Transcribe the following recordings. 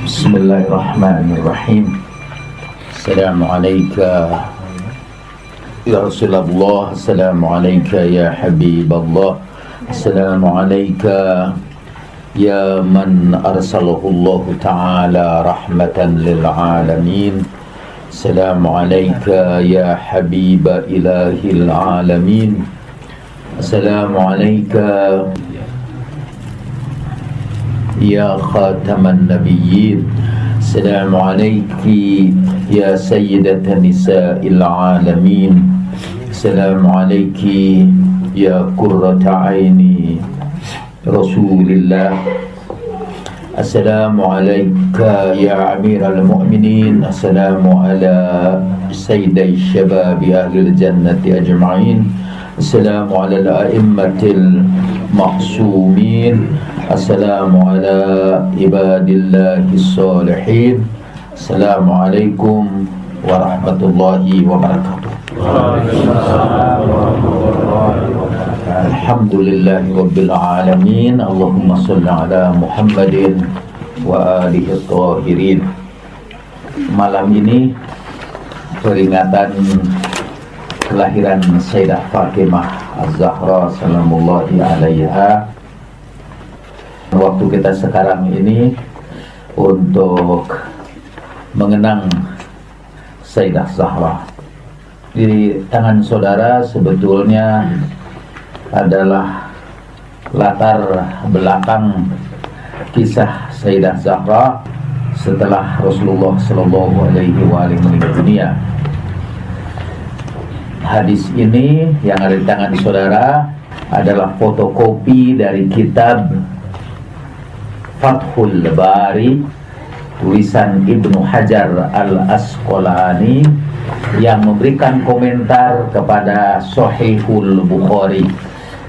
Bismillahirrahmanirrahim. Assalamualaikum ya Rasulullah, assalamualaikum ya Habiballah, assalamualaikum ya man arsalahullahu ta'ala rahmatan lil alamin, assalamualaikum ya Habiba ilahil alamin, assalamualaikum ya khataman nabiyyin, assalamu alayki ya sayyidatan nisa'il alamin, assalamu alayki ya qurrata aini rasulillah, assalamu alayka ya amiral mu'minin, assalamu ala sayyiday syababi ahlil jannati ajma'in, assalamu ala al-a'immatil ma'sumin, assalamu ala ibadillahis salihin, assalamualaikum warahmatullahi wabarakatuh. Alhamdulillahi rabbil alamin. Allahumma salli ala Muhammadin wa alihi tahirin. Malam ini peringatan kelahiran Sayyidah Fatimah Az-Zahra salamullahi alaiha. Waktu kita sekarang ini untuk mengenang Sayyidah Zahra. Di tangan saudara sebetulnya adalah latar belakang kisah Sayyidah Zahra setelah Rasulullah sallallahu alaihi wasallam meninggal dunia. Hadis ini yang ada di tangan saudara adalah fotokopi dari kitab Fathul Bari tulisan Ibnu Hajar Al-Asqalani yang memberikan komentar kepada Sahihul Bukhari.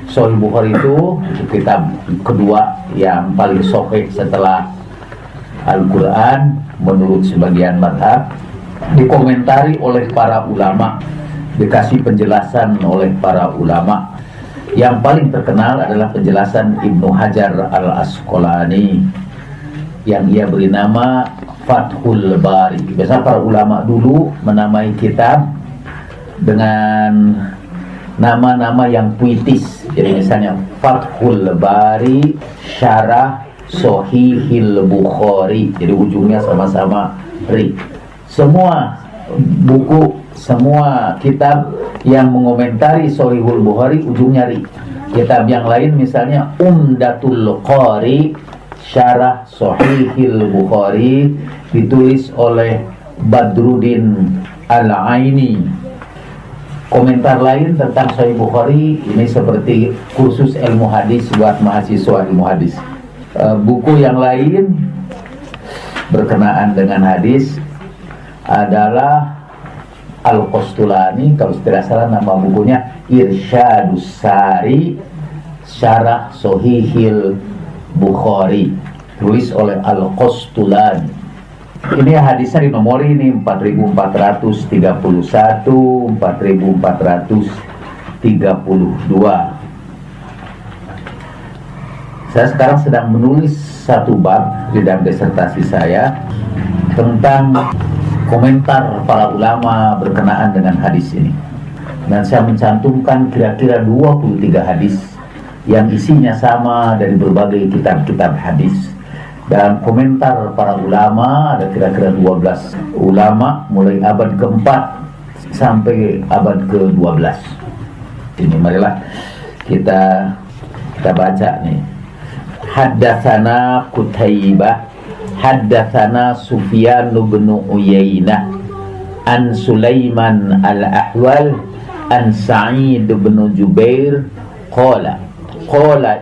Sahih Bukhari itu kitab kedua yang paling sahih setelah Al-Quran menurut sebagian mazhab, dikomentari oleh para ulama, dikasih penjelasan oleh para ulama. Yang paling terkenal adalah penjelasan Ibnu Hajar Al-Asqalani yang ia beri nama Fathul Bari. Biasa para ulama dulu menamai kitab dengan nama-nama yang puitis. Jadi misalnya Fathul Bari Syarah Sahihil Bukhari. Jadi ujungnya sama-sama ri. Semua buku, semua kitab yang mengomentari Sahihul Bukhari ujungnya ri. Kitab yang lain misalnya Umdatul Qari Syarah Sahihil Bukhari ditulis oleh Badruddin Al-Aini. Komentar lain tentang Sahih Bukhari ini seperti kursus ilmu hadis buat mahasiswa ilmu hadis. Buku yang lain berkenaan dengan hadis adalah Al-Qastulani, kalau tidak salah nama bukunya Irsyadus Sari Syarah Sahihil Bukhari, tulis oleh Al-Qastulani. Ini hadisnya di nomor ini 4431, 4432. Saya sekarang sedang menulis satu bab di dalam disertasi saya tentang komentar para ulama berkenaan dengan hadis ini. Dan saya mencantumkan kira-kira 23 hadis yang isinya sama dari berbagai kitab-kitab hadis. Dan komentar para ulama ada kira-kira 12 ulama mulai abad keempat sampai abad ke-12. Ini marilah kita baca nih. Haddatsana Qutaibah, haddatsana Sufyan bin Uyainah, an Sulaiman al-Ahwal, an Sa'id bin Jubair, qala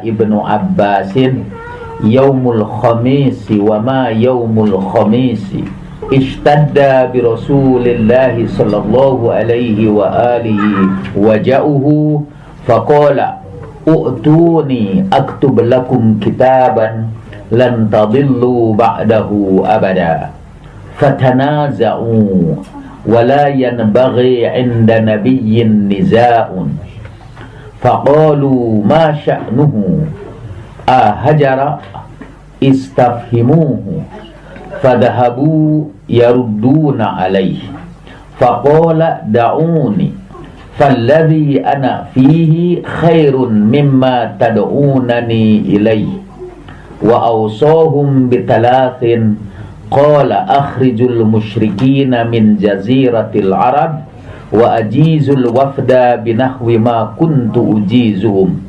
Ibnu Abbasin, yaumul khamisi wa ma yaumul khamisi ishtadda bi Rasulillahi sallallahu alaihi wa alihi waja'uhu faqala u'tuni aktub lakum kitaban lan tadillu ba'dahu abada fatanaza'u wa la yanbaghi 'inda nabiyyin niza'un faqalu ma sya'nuhu ahajara istafhimuhu fadahabu yarudduna alaihi faqala da'uni falladhi ana fihi khairun mimma tad'unani ilaihi wa awsahum bitalathin qala akhrijul musyrikina min jaziratil arab wa ajizul wafda binahwi ma kuntu ujizuhum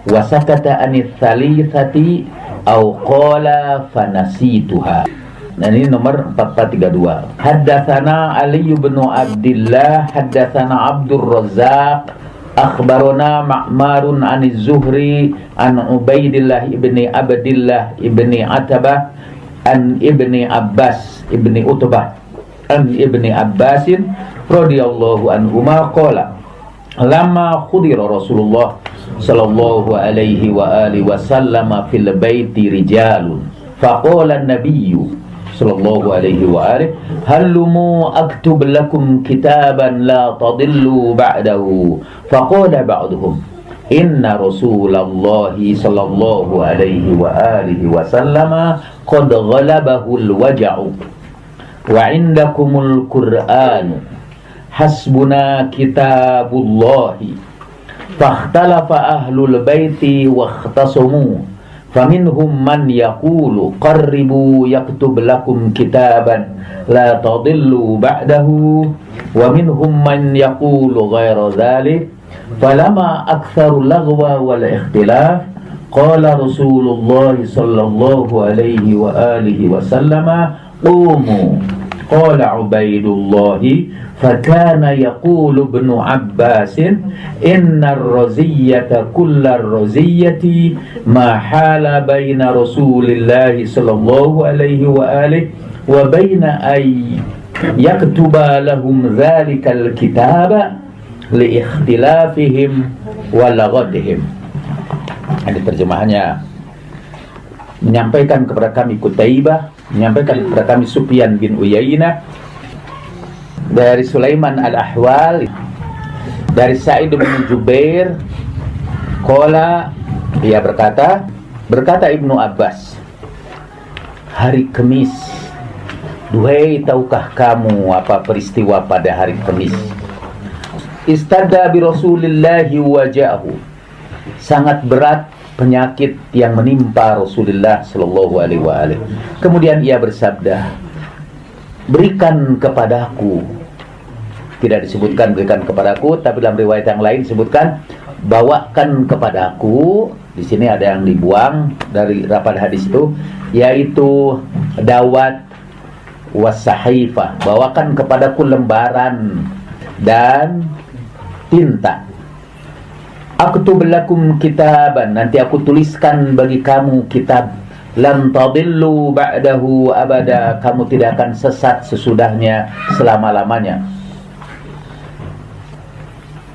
wa sakata anith thalithati aw qala fanasituha. Nah, ini nomor 4432. Haddatsana Ali bin Abdullah, haddatsana Abdur Razzaq, akhbarana Ma'marun an Az-Zuhri an Ubaidillah ibni Abdillah ibni Atabah an ibni Abbas ibni Utbah an ibni Abbasin radhiyallahu anhuma qala lama khudira Rasulullah sallallahu alaihi wa alihi wasallam fil baiti rijalun faqala an-nabiyyu sallallahu alaihi wa alihi hallumu aktub lakum kitaban la tadillu ba'dahu faqala ba'duhum inna rasulallahi sallallahu alaihi wa alihi wasallama qad ghalabahu al-waja'u wa indakumul qur'anu hasbuna kitabullahi fakhtalafa ahlul baiti wakhtasumu faminhum man yaqulu qarribu yaktub lakum kitaban la tadillu ba'dahu wa minhum man yaqulu ghayra dhalik falama aktharu lagwa wal ikhtilaf qala Rasulullah sallallahu alaihi wa alihi wa sallama qumu qala Ubaidullah فكان يقول ابن عباس إن الرزية كل الرزية ما حال بين رسول الله صلى الله عليه وآله وبين أن يكتب لهم ذلك الكتاب لاختلافهم ولغتهم. Ini terjemahannya. Menyampaikan kepada kami Qutaibah, menyampaikan kepada kami Sufyan bin Uyainah dari Sulaiman al-Ahwal, dari Sa'id bin Jubair, qala, dia berkata Ibnu Abbas, hari Kamis, duhai tahukah kamu apa peristiwa pada hari Kamis? Istadda bi Rasulillahi wajahu, sangat berat penyakit yang menimpa Rasulullah sallallahu alaihi wa alihi. Kemudian ia bersabda, berikan kepadaku. Tidak disebutkan berikan kepadaku, tapi dalam riwayat yang lain disebutkan bawakan kepadaku. Di sini ada yang dibuang dari rapat hadis itu, yaitu dawat wasahifah. Bawakan kepadaku lembaran dan tinta. Aktub lakum kitaban, nanti aku tuliskan bagi kamu kitab. Lan tadillu ba'dahu abada, kamu tidak akan sesat sesudahnya selama-lamanya.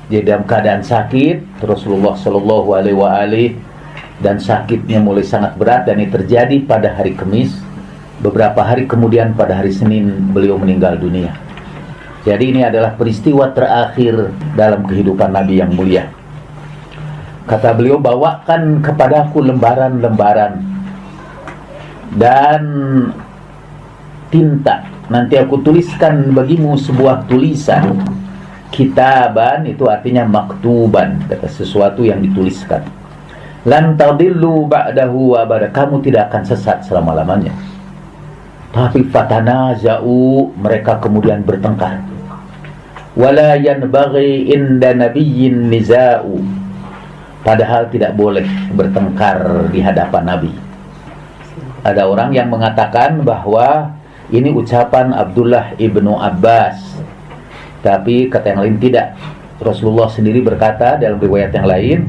Jadi dalam keadaan sakit Rasulullah sallallahu alaihi wa alihi, dan sakitnya mulai sangat berat, dan ini terjadi pada hari Kamis. Beberapa hari kemudian pada hari Senin beliau meninggal dunia. Jadi ini adalah peristiwa terakhir dalam kehidupan Nabi yang mulia. Kata beliau, bawakan kepadaku lembaran-lembaran dan tinta, nanti aku tuliskan bagimu sebuah tulisan. Kitaban itu artinya maktuban, kata sesuatu yang dituliskan. Lan tadillu ba'dahu abada, kamu tidak akan sesat selama-lamanya. Tapi fatanaza'u, mereka kemudian bertengkar. Wala yanbaghi inda nabiyyin niza'u, padahal tidak boleh bertengkar di hadapan Nabi. Ada orang yang mengatakan bahwa ini ucapan Abdullah ibnu Abbas, tapi kata yang lain tidak. Rasulullah sendiri berkata dalam riwayat yang lain.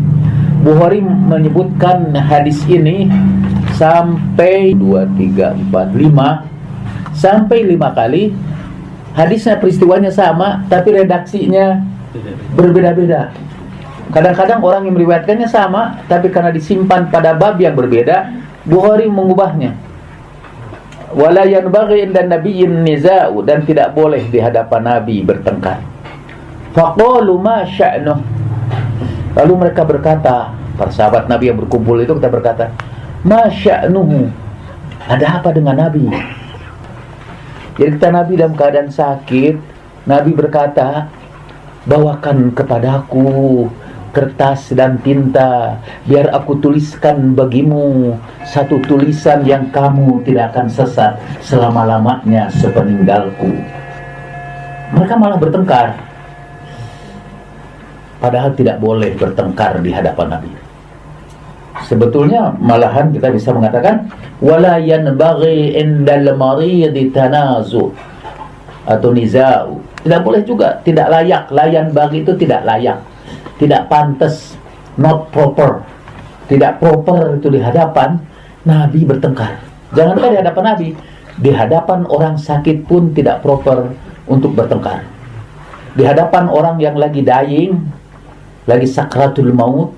Bukhari menyebutkan hadis ini sampai 2, 3, 4, 5 sampai 5 kali. Hadisnya, peristiwanya sama, tapi redaksinya berbeda-beda. Kadang-kadang orang yang meriwayatkannya sama, tapi karena disimpan pada bab yang berbeda, Bukhari mengubahnya. Wala yanbaghi inda nabiyyin niza'u, dan tidak boleh di hadapan Nabi bertengkar. Faqalu ma sya'nuh, lalu mereka berkata, para sahabat Nabi yang berkumpul itu kita berkata, ma sya'nuhu, ada apa dengan Nabi? Jadi kita Nabi dalam keadaan sakit, Nabi berkata, bawakan kepadaku kertas dan tinta, biar aku tuliskan bagimu satu tulisan yang kamu tidak akan sesat selama-lamanya sepeninggalku. Mereka malah bertengkar, padahal tidak boleh bertengkar di hadapan Nabi. Sebetulnya malahan kita bisa mengatakan wala yanbaghi indal maridi tanazu atau nizau. Tidak boleh juga, tidak layak. Layan bagi itu tidak layak, tidak pantas, not proper, tidak proper itu di hadapan Nabi bertengkar. Jangankan di hadapan Nabi, di hadapan orang sakit pun tidak proper untuk bertengkar. Di hadapan orang yang lagi dying, lagi sakratul maut,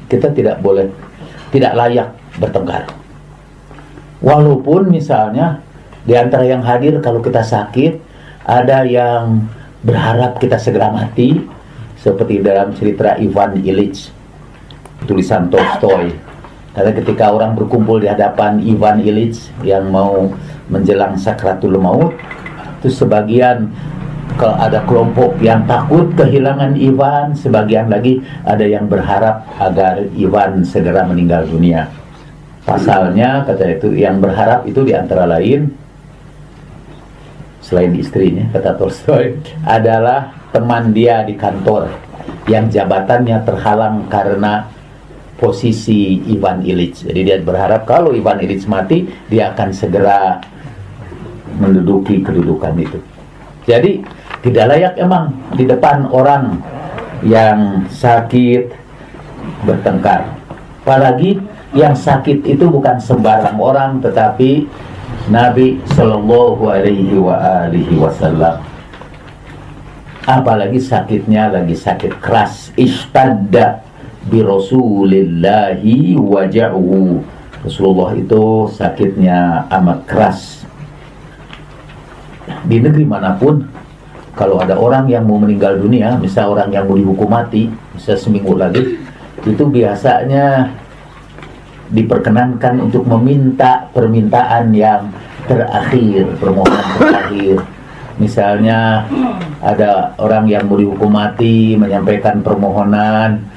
kita tidak boleh, tidak layak bertengkar. Walaupun misalnya di antara yang hadir kalau kita sakit, ada yang berharap kita segera mati, seperti dalam cerita Ivan Ilyich, tulisan Tolstoy. Karena ketika orang berkumpul di hadapan Ivan Ilyich yang mau menjelang sakratul maut, itu sebagian kalau ada kelompok yang takut kehilangan Ivan, sebagian lagi ada yang berharap agar Ivan segera meninggal dunia. Pasalnya kata itu, yang berharap itu diantara lain, selain istrinya, kata Tolstoy, adalah teman dia di kantor yang jabatannya terhalang karena posisi Ivan Ilyich. Jadi dia berharap kalau Ivan Ilyich mati, dia akan segera menduduki kedudukan itu. Jadi tidak layak emang di depan orang yang sakit bertengkar. Apalagi yang sakit itu bukan sembarang orang, tetapi Nabi Shallallahu Alaihi Wasallam. Apalagi sakitnya lagi sakit keras, ishtadda bi Rasulillahi waja'uhu. Rasulullah itu sakitnya amat keras. Di negeri manapun, kalau ada orang yang mau meninggal dunia, misal orang yang mau dihukum mati, misal seminggu lagi, itu biasanya diperkenankan untuk meminta permintaan yang terakhir, permohonan terakhir. Misalnya ada orang yang mau dihukum mati menyampaikan permohonan,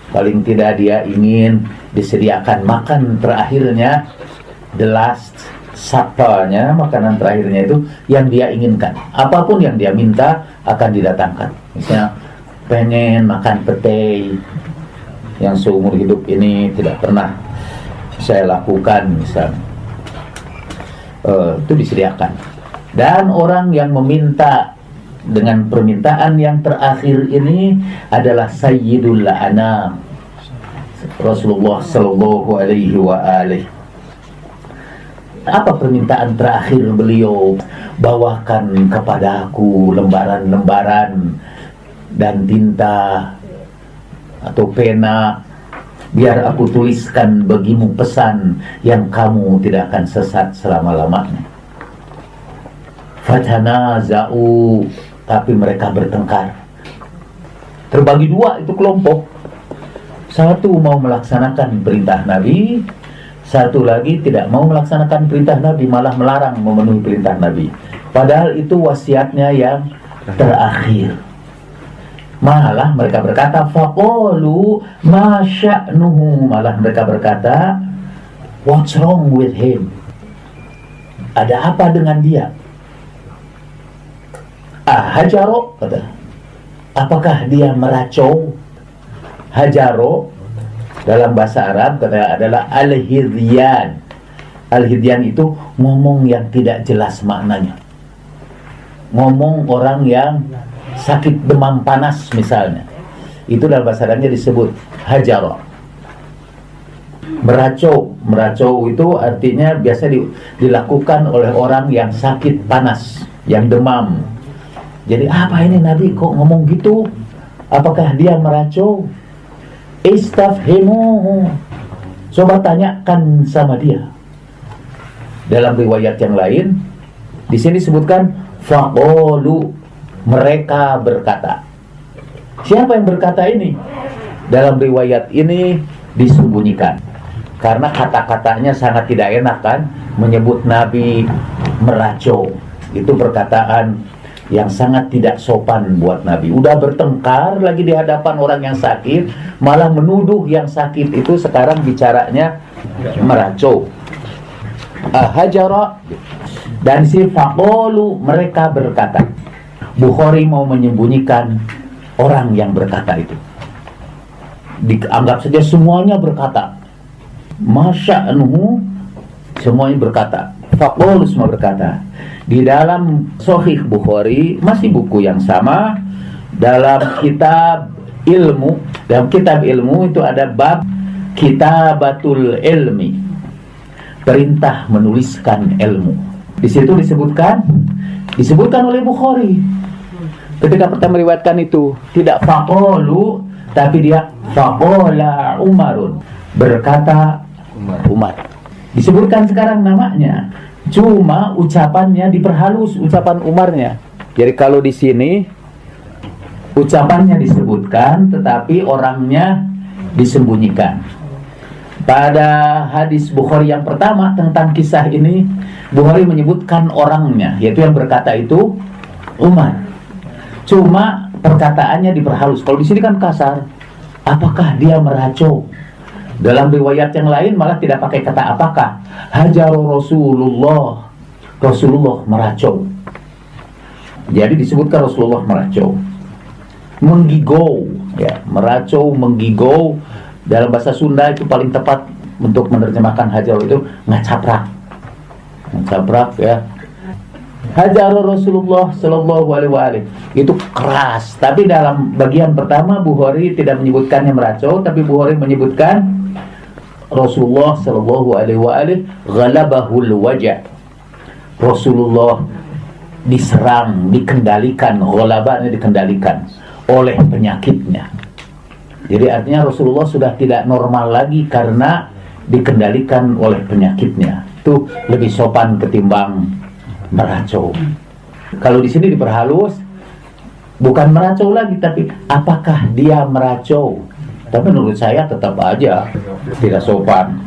paling tidak dia ingin disediakan makan terakhirnya, the last supper-nya, makanan terakhirnya itu yang dia inginkan. Apapun yang dia minta akan didatangkan. Misalnya pengen makan pete yang seumur hidup ini tidak pernah saya lakukan, misalnya itu disediakan. Dan orang yang meminta dengan permintaan yang terakhir ini adalah Sayyidul Anam, Rasulullah Sallallahu Alaihi Wasallam. Apa permintaan terakhir beliau? Bawakan kepadaku lembaran-lembaran dan tinta atau pena, biar aku tuliskan bagimu pesan yang kamu tidak akan sesat selama-lamanya. Fatanaza'u, tapi mereka bertengkar. Terbagi dua itu kelompok. Satu mau melaksanakan perintah Nabi, satu lagi tidak mau melaksanakan perintah Nabi, malah melarang memenuhi perintah Nabi. Padahal itu wasiatnya yang terakhir. Malah mereka berkata, faqalu ma sya'nuhu, malah mereka berkata, what's wrong with him? Ada apa dengan dia? Hajaro, kata, apakah dia meracau? Hajaro dalam bahasa Arab kata adalah al-hidyan. Al-hidyan itu ngomong yang tidak jelas maknanya. Ngomong orang yang sakit demam panas misalnya, itu dalam bahasa Arabnya disebut hajaro. Meracau itu artinya biasa dilakukan oleh orang yang sakit panas, yang demam. Jadi apa ini Nabi kok ngomong gitu? Apakah dia meracau? Istafhimu, coba tanyakan sama dia. Dalam riwayat yang lain di sini disebutkan faqalu, mereka berkata. Siapa yang berkata ini? Dalam riwayat ini disembunyikan, karena kata-katanya sangat tidak enak kan, menyebut Nabi meracau. Itu perkataan yang sangat tidak sopan buat Nabi. Udah bertengkar lagi di hadapan orang yang sakit, malah menuduh yang sakit itu sekarang bicaranya meracau. Hajara, dan si faqalu, mereka berkata. Bukhari mau menyembunyikan orang yang berkata itu. Dianggap saja semuanya berkata. Masya'nuhu, semuanya berkata. Faqalu, semua berkata. Di dalam Sahih Bukhari, masih buku yang sama, dalam kitab ilmu, dalam kitab ilmu itu ada bab Kitabatul Ilmi, perintah menuliskan ilmu. Di situ disebutkan oleh Bukhari. Ketika pertama meriwayatkan itu, tidak faqalu, tapi dia faqala Umarun, berkata Umar. Disebutkan sekarang namanya. Cuma ucapannya diperhalus, ucapan Umarnya. Jadi kalau di sini ucapannya disebutkan, tetapi orangnya disembunyikan. Pada hadis Bukhari yang pertama tentang kisah ini, Bukhari menyebutkan orangnya, yaitu yang berkata itu Umar. Cuma perkataannya diperhalus. Kalau di sini kan kasar. Apakah dia meracau? Dalam riwayat yang lain malah tidak pakai kata apakah. Hajaru Rasulullah. Rasulullah meracau. Jadi disebutkan Rasulullah meracau. Menggigau, ya, meracau, menggigau. Dalam bahasa Sunda itu paling tepat untuk menerjemahkan hajar itu ngacaprak. Ngacaprak, ya. Hajar Rasulullah sallallahu alaihi wasallam. Itu keras. Tapi dalam bagian pertama Bukhari tidak menyebutkannya meracau, tapi Bukhari menyebutkan Rasulullah sallallahu alaihi wasallam ghalabahul wajah. Rasulullah diserang, dikendalikan, ghalabahnya dikendalikan oleh penyakitnya. Jadi artinya Rasulullah sudah tidak normal lagi karena dikendalikan oleh penyakitnya. Itu lebih sopan ketimbang meracau. Kalau di sini diperhalus, bukan meracau lagi, tapi apakah dia meracau? Tapi menurut saya tetap aja tidak sopan.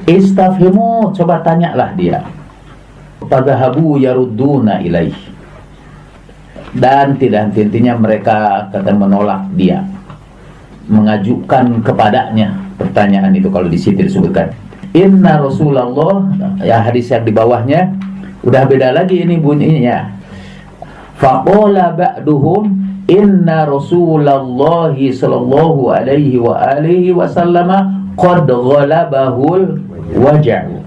Istafhimu, coba tanyalah dia. Fadhahabu yarudduna ilaih. Dan tidak henti-hentinya mereka kata menolak dia, mengajukan kepadanya pertanyaan itu. Kalau di situ disebutkan Inna Rasulullah, ya hadis yang di bawahnya udah beda lagi ini bunyinya. Faqala ba'duhum Inna Rasulullah sallallahu alaihi wa alihi wasallama qad ghalabahul waja'u.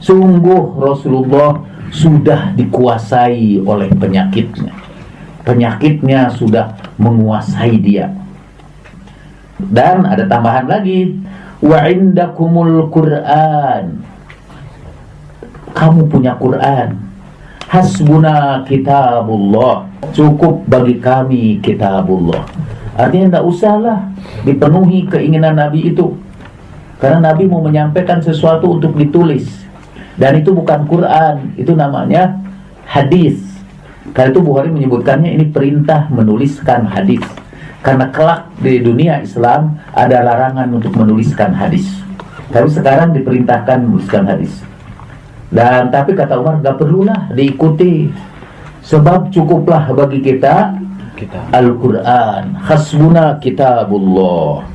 Sungguh Rasulullah sudah dikuasai oleh penyakitnya. Penyakitnya sudah menguasai dia. Dan ada tambahan lagi, wa indakumul Qur'an. Kamu punya Quran. Hasbuna kitabullah. Cukup bagi kami kitabullah. Artinya tidak usahlah dipenuhi keinginan Nabi itu. Karena Nabi mau menyampaikan sesuatu untuk ditulis. Dan itu bukan Quran, itu namanya hadis. Karena itu Bukhari menyebutkannya ini perintah menuliskan hadis. Karena kelak di dunia Islam ada larangan untuk menuliskan hadis. Tapi sekarang diperintahkan menuliskan hadis. Dan tapi kata Umar, gak perlulah diikuti, sebab cukuplah bagi kita Al-Quran. Hasbuna kitabullah.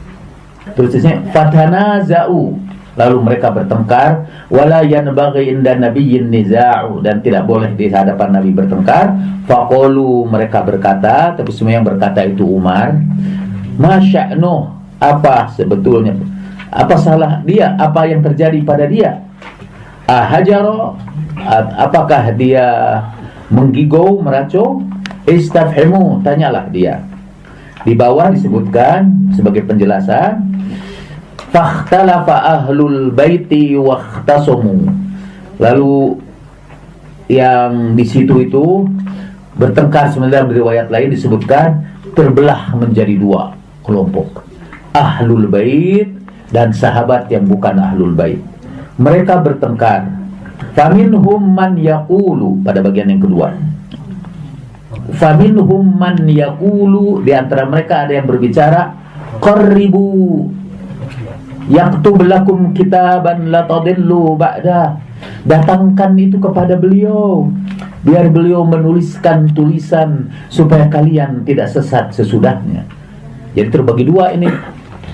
Terusnya fatanaza'u, lalu mereka bertengkar. Wala yanbaghi inda nabiyyin niza'u, dan tidak boleh di hadapan Nabi bertengkar. Faqalu, mereka berkata, tapi semua yang berkata itu Umar. Masya'nuh, apa sebetulnya, apa salah dia, apa yang terjadi pada dia? Hajaro, apakah dia menggigau, meracau? Istafhimu, tanyalah dia. Di bawah disebutkan sebagai penjelasan, fakhtalafa ahlul baiti wakhtasamu. Lalu yang di situ itu bertengkar. Sementara di riwayat lain disebutkan terbelah menjadi dua kelompok, ahlul bait dan sahabat yang bukan ahlul bait. Mereka bertengkar. Faminhum man yaqulu, pada bagian yang kedua. Faminhum man yaqulu, di antara mereka ada yang berbicara, qarribu yaktub lakum kitaban la tadillu ba'da. datangkan itu kepada beliau, biar beliau menuliskan tulisan supaya kalian tidak sesat sesudahnya. Jadi terbagi dua ini.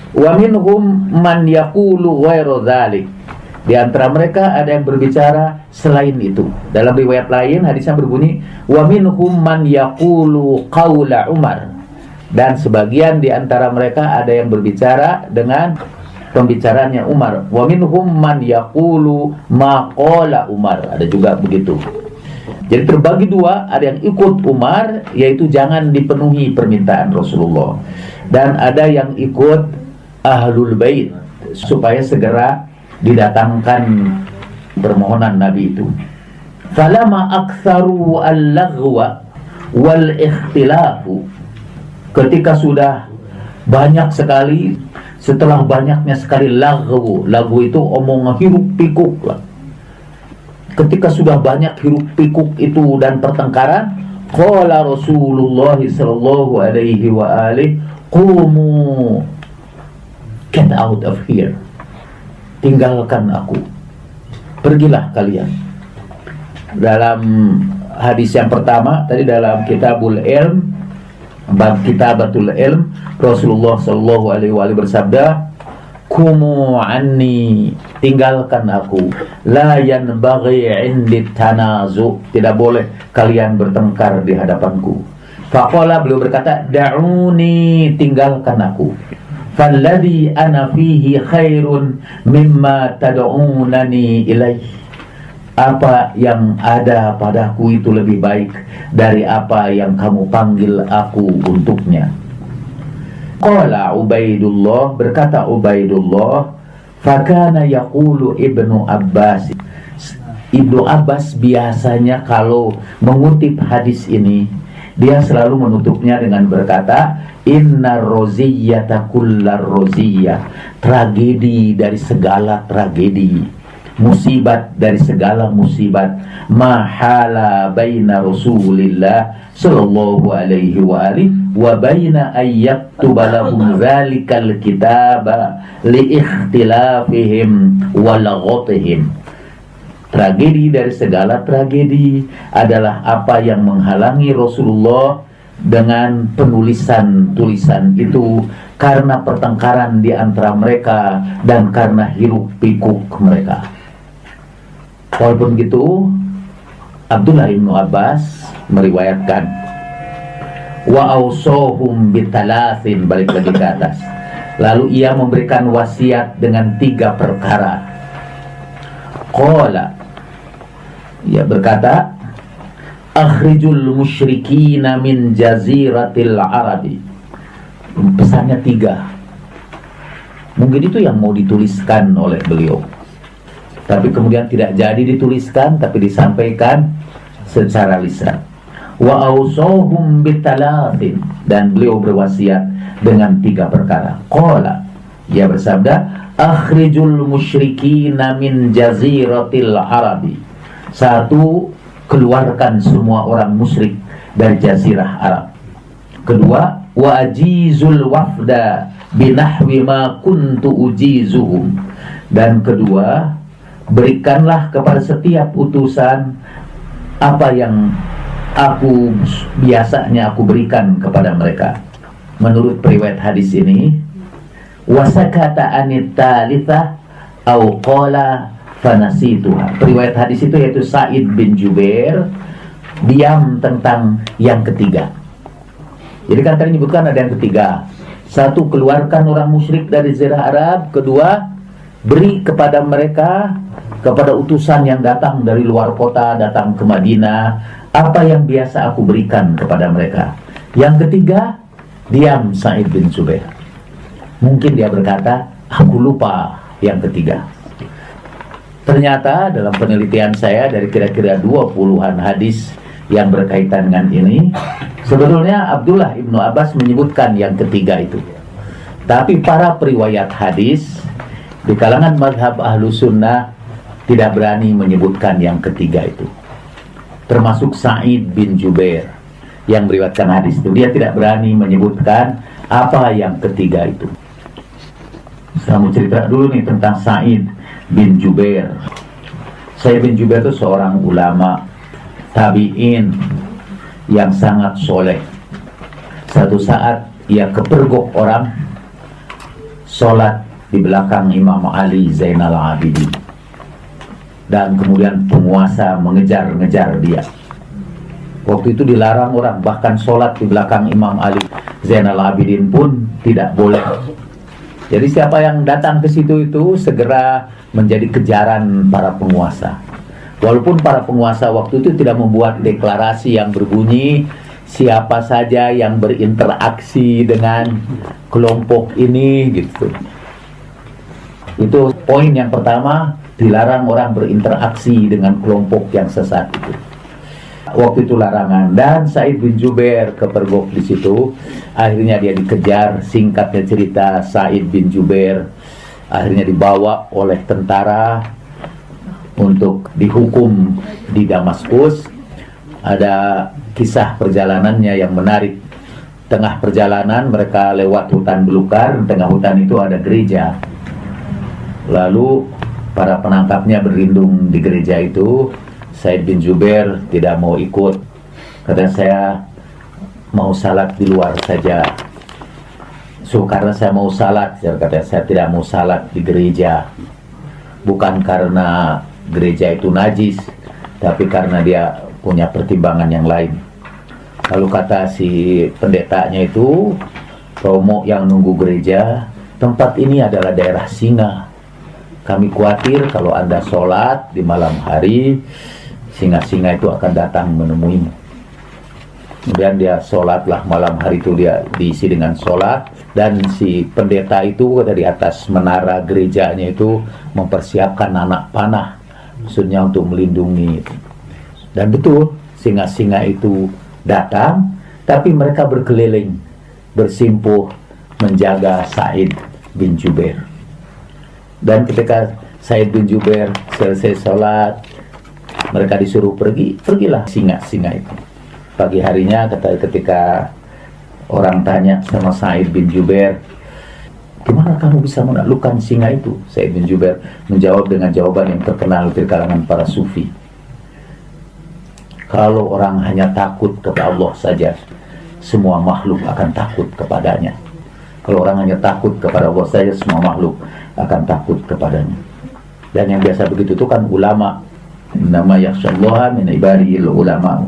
Wa minhum man yaqulu ghairu dzalik. Di antara mereka ada yang berbicara selain itu. Dalam riwayat lain hadisnya berbunyi wa minhum man yaqulu qaula Umar. Dan sebagian di antara mereka ada yang berbicara dengan pembicaraannya Umar. Wa minhum man yaqulu ma qala Umar. Ada juga begitu. Jadi terbagi dua, ada yang ikut Umar, yaitu jangan dipenuhi permintaan Rasulullah. Dan ada yang ikut Ahlul Bait, supaya segera didatangkan permohonan Nabi itu. Falama aktsaru al-laghwa wal ikhtilafu. Ketika sudah banyak sekali, setelah banyaknya sekali lagu itu omong hiruk pikuk lah. Ketika sudah banyak hiruk pikuk itu dan pertengkaran, qala Rasulullah sallallahu alaihi wa alihi, qumu, get out of here. Tinggalkan aku, pergilah kalian. Dalam hadis yang pertama tadi dalam Kitabul Ilm, bab Kitabatul Ilm, Rasulullah sallallahu alaihi wa alihi bersabda, kumu anni, tinggalkan aku. La yanbaghi indi tanazu, tidak boleh kalian bertengkar di hadapanku. Faqala, beliau berkata, da'uni, tinggalkan aku. Falladhi ana fihi khairun mimma tad'unani ilaih. Apa yang ada padaku itu lebih baik dari apa yang kamu panggil aku untuknya. Qala Ubaidullah, berkata Ubaidullah, fakana yaqulu Ibnu Abbas. Ibnu Abbas biasanya kalau mengutip hadis ini, dia selalu menutupnya dengan berkata, inna roziyyata kullar roziyyah, tragedi dari segala tragedi, musibat dari segala musibat, mahala baina Rasulillah sallallahu alaihi wa alihi wa baina ayyaktuba lahum zalikal kitaba li ikhtilafihim wa laghatihim. Tragedi dari segala tragedi adalah apa yang menghalangi Rasulullah dengan penulisan tulisan itu, karena pertengkaran di antara mereka dan karena hiruk pikuk mereka. Walaupun begitu, Abdullah bin Abbas meriwayatkan, wa awsahum bitalathin, balik lagi ke atas. Lalu ia memberikan wasiat dengan 3 perkara. Qala, ia berkata, akhrijul musyrikina min jaziratil arabi. Pesannya 3. Mungkin itu yang mau dituliskan oleh beliau, tapi kemudian tidak jadi dituliskan, tapi disampaikan secara lisan. Wa awsahum bitalatin, dan beliau berwasiat dengan 3 perkara. Qala, ia bersabda, akhrijul musyrikina min jaziratil arabi. 1, keluarkan semua orang musyrik dari jazirah Arab. 2, wa ajizul wafda binahwi ma kuntu ujizuhum. Dan kedua, berikanlah kepada setiap utusan apa yang biasanya aku berikan kepada mereka. Menurut periwayat hadis ini, wasakata anit talithah au qala fanasituha. Periwayat hadis itu yaitu Sa'id bin Jubair diam tentang yang ketiga. Jadi kan tadi menyebutkan ada yang ketiga. 1, keluarkan orang musyrik dari jazirah Arab. 2, beri kepada mereka, kepada utusan yang datang dari luar kota, datang ke Madinah, apa yang biasa aku berikan kepada mereka. Yang ketiga, diam Sa'id bin Jubair. Mungkin dia berkata, aku lupa yang ketiga. Ternyata dalam penelitian saya dari kira-kira 20-an hadis yang berkaitan dengan ini, sebetulnya Abdullah ibnu Abbas menyebutkan yang ketiga itu. Tapi para periwayat hadis di kalangan mazhab ahlu sunnah tidak berani menyebutkan yang ketiga itu. Termasuk Sa'id bin Jubair yang meriwayatkan hadis itu, dia tidak berani menyebutkan apa yang ketiga itu. Saya mau cerita dulu nih tentang Sa'id bin Jubair. Sa'id bin Jubair itu seorang ulama tabi'in yang sangat soleh. Satu saat ia kepergok orang sholat di belakang Imam Ali Zainal Abidin, dan kemudian penguasa mengejar-ngejar dia. Waktu itu dilarang orang, bahkan sholat di belakang Imam Ali Zainal Abidin pun tidak boleh. Jadi siapa yang datang ke situ itu segera menjadi kejaran para penguasa. Walaupun para penguasa waktu itu tidak membuat deklarasi yang berbunyi siapa saja yang berinteraksi dengan kelompok ini gitu. Itu poin yang pertama, dilarang orang berinteraksi dengan kelompok yang sesat itu. Waktu itu larangan, dan Sa'id bin Jubair kepergok di situ. Akhirnya dia dikejar. Singkatnya cerita, Sa'id bin Jubair akhirnya dibawa oleh tentara untuk dihukum di Damaskus. Ada kisah perjalanannya yang menarik. Tengah perjalanan mereka lewat hutan belukar. Di tengah hutan itu ada gereja. Lalu para penangkapnya berlindung di gereja itu. Sa'id bin Jubair tidak mau ikut. Kata, saya mau salat di luar saja. Karena saya mau salat, saya tidak mau salat di gereja. Bukan karena gereja itu najis, tapi karena dia punya pertimbangan yang lain. Lalu kata si pendetanya itu, Romo yang nunggu gereja, tempat ini adalah daerah singa. Kami khawatir kalau Anda sholat di malam hari, singa-singa itu akan datang menemuimu. Kemudian dia sholatlah malam hari itu, dia diisi dengan sholat. Dan si pendeta itu dari atas menara gerejanya itu mempersiapkan anak panah, maksudnya untuk melindungi. Dan betul, singa-singa itu datang, tapi mereka berkeliling, bersimpuh menjaga Sa'id bin Jubair. Dan ketika Sa'id bin Jubair selesai sholat, mereka disuruh pergilah singa-singa itu. Pagi harinya ketika orang tanya sama Sa'id bin Jubair, gimana kamu bisa menaklukkan singa itu? Sa'id bin Jubair menjawab dengan jawaban yang terkenal di kalangan para sufi. Kalau orang hanya takut kepada Allah saja, semua makhluk akan takut kepadanya. Kalau orang hanya takut kepada Allah saja, semua makhluk akan takut kepadanya. Dan yang biasa begitu itu kan ulama. Nama yakhshallaha min ibadihil ulama.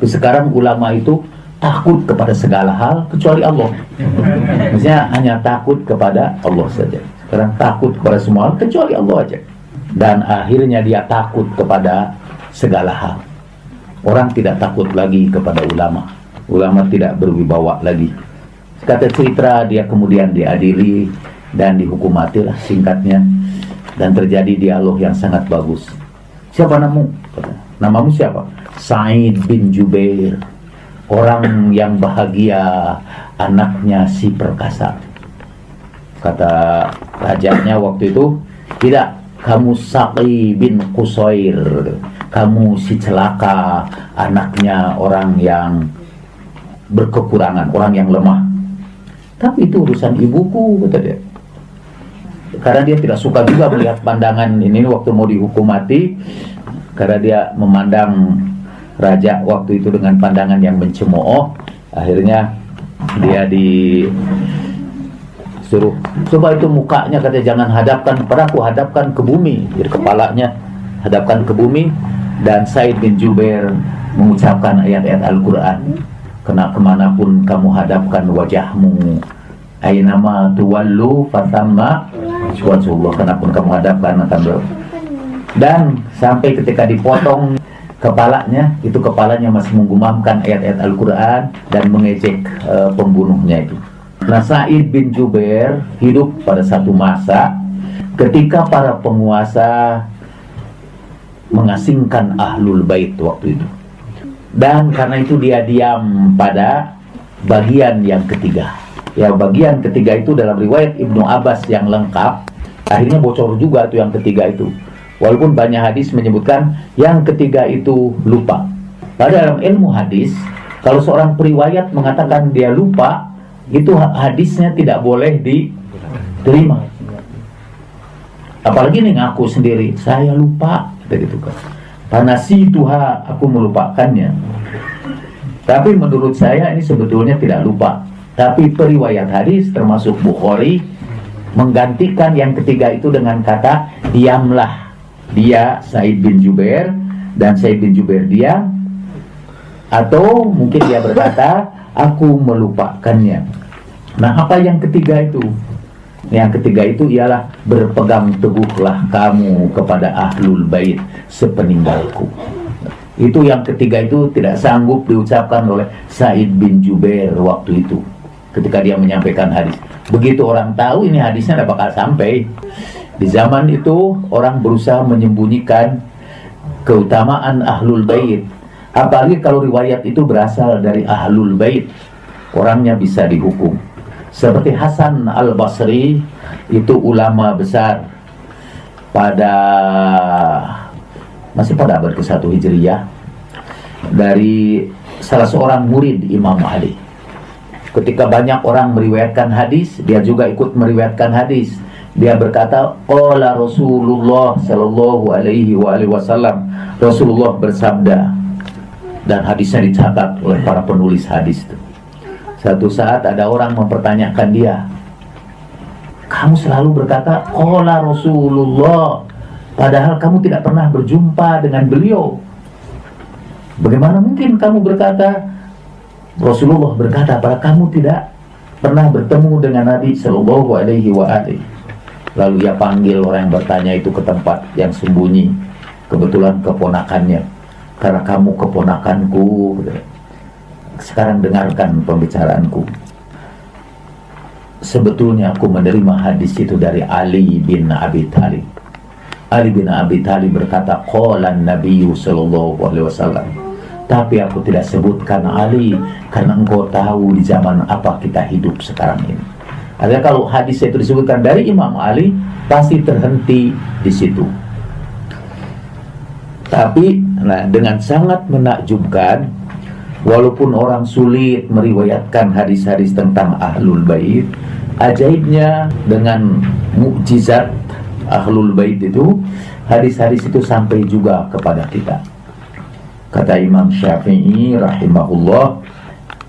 Sekarang ulama itu takut kepada segala hal kecuali Allah. Misalnya hanya takut kepada Allah saja. Sekarang takut kepada semua hal kecuali Allah aja. Dan akhirnya dia takut kepada segala hal. Orang tidak takut lagi kepada ulama. Ulama tidak berwibawa lagi. Kata cerita, dia kemudian diadili dan dihukum matilah singkatnya. Dan terjadi dialog yang sangat bagus. Siapa namamu? Namamu siapa? Sa'id bin Jubair. Orang yang bahagia, anaknya si perkasa. Kata rajanya waktu itu, tidak, kamu Saqi bin Qusair. Kamu si celaka, anaknya orang yang berkekurangan, orang yang lemah. Tapi itu urusan ibuku, kata dia. Karena dia tidak suka juga melihat pandangan ini waktu mau dihukum mati, karena dia memandang raja waktu itu dengan pandangan yang mencemooh. Akhirnya dia disuruh, coba itu mukanya, katanya jangan hadapkan kepadaku, hadapkan ke bumi. Jadi kepalanya hadapkan ke bumi. Dan Sa'id bin Jubair mengucapkan ayat-ayat Al-Quran, kemanapun kamu hadapkan wajahmu, aynama tuwallu fatamma wajhullah, kenapun kamu hadapkan akan dan sampai ketika dipotong kepalanya, itu kepalanya masih menggumamkan ayat-ayat Al-Quran dan mengejek pembunuhnya itu. Nah, Sa'id bin Jubair hidup pada satu masa ketika para penguasa mengasingkan Ahlul Bait waktu itu. Dan karena itu dia diam pada bagian yang ketiga. Ya, bagian ketiga itu dalam riwayat Ibnu Abbas yang lengkap, akhirnya bocor juga tuh yang ketiga itu. Walaupun banyak hadis menyebutkan yang ketiga itu lupa. Pada dalam ilmu hadis, kalau seorang periwayat mengatakan dia lupa, itu hadisnya tidak boleh diterima. Apalagi nih ngaku sendiri, saya lupa. begitu kan. Panasituha, aku melupakannya. Tapi menurut saya ini sebetulnya tidak lupa. Tapi periwayat hadis termasuk Bukhari menggantikan yang ketiga itu dengan kata diamlah. Dia Sa'id bin Jubair dan Sa'id bin Jubair diam, atau mungkin dia berkata aku melupakannya. Nah, apa yang ketiga itu? Yang ketiga itu ialah berpegang teguhlah kamu kepada ahlul bait sepeninggalku. Itu yang ketiga itu tidak sanggup diucapkan oleh Sa'id bin Jubair waktu itu ketika dia menyampaikan hadis. Begitu orang tahu ini hadisnya tidak bakal sampai. Di zaman itu orang berusaha menyembunyikan keutamaan ahlul bait. Apalagi kalau riwayat itu berasal dari ahlul bait, orangnya bisa dihukum. Seperti Hasan al-Basri, itu ulama besar masih pada abad ke-1 Hijriyah, dari salah seorang murid Imam Ali. Ketika banyak orang meriwayatkan hadis, dia juga ikut meriwayatkan hadis. Dia berkata, qala Rasulullah sallallahu alaihi wasallam, Rasulullah bersabda, dan hadisnya dicatat oleh para penulis hadis itu. Satu saat ada orang mempertanyakan dia, kamu selalu berkata qala Rasulullah, padahal kamu tidak pernah berjumpa dengan beliau. Bagaimana mungkin kamu berkata Rasulullah berkata pada kamu tidak pernah bertemu dengan Nabi sallallahu alaihi wasallam? Lalu ia panggil orang yang bertanya itu ke tempat yang sembunyi. Kebetulan keponakannya. Karena kamu keponakanku, sekarang dengarkan pembicaraanku. Sebetulnya aku menerima hadis itu dari Ali bin Abi Thalib. Ali bin Abi Thalib berkata, qala Nabi sallallahu alaihi wasallam. Tapi aku tidak sebutkan Ali karena engkau tahu di zaman apa kita hidup sekarang ini. Artinya kalau hadis itu disebutkan dari Imam Ali, pasti terhenti di situ. Tapi dengan sangat menakjubkan, walaupun orang sulit meriwayatkan hadis-hadis tentang ahlul bait, ajaibnya dengan mukjizat ahlul bait itu, hadis-hadis itu sampai juga kepada kita. Kata Imam Syafi'i rahimahullah,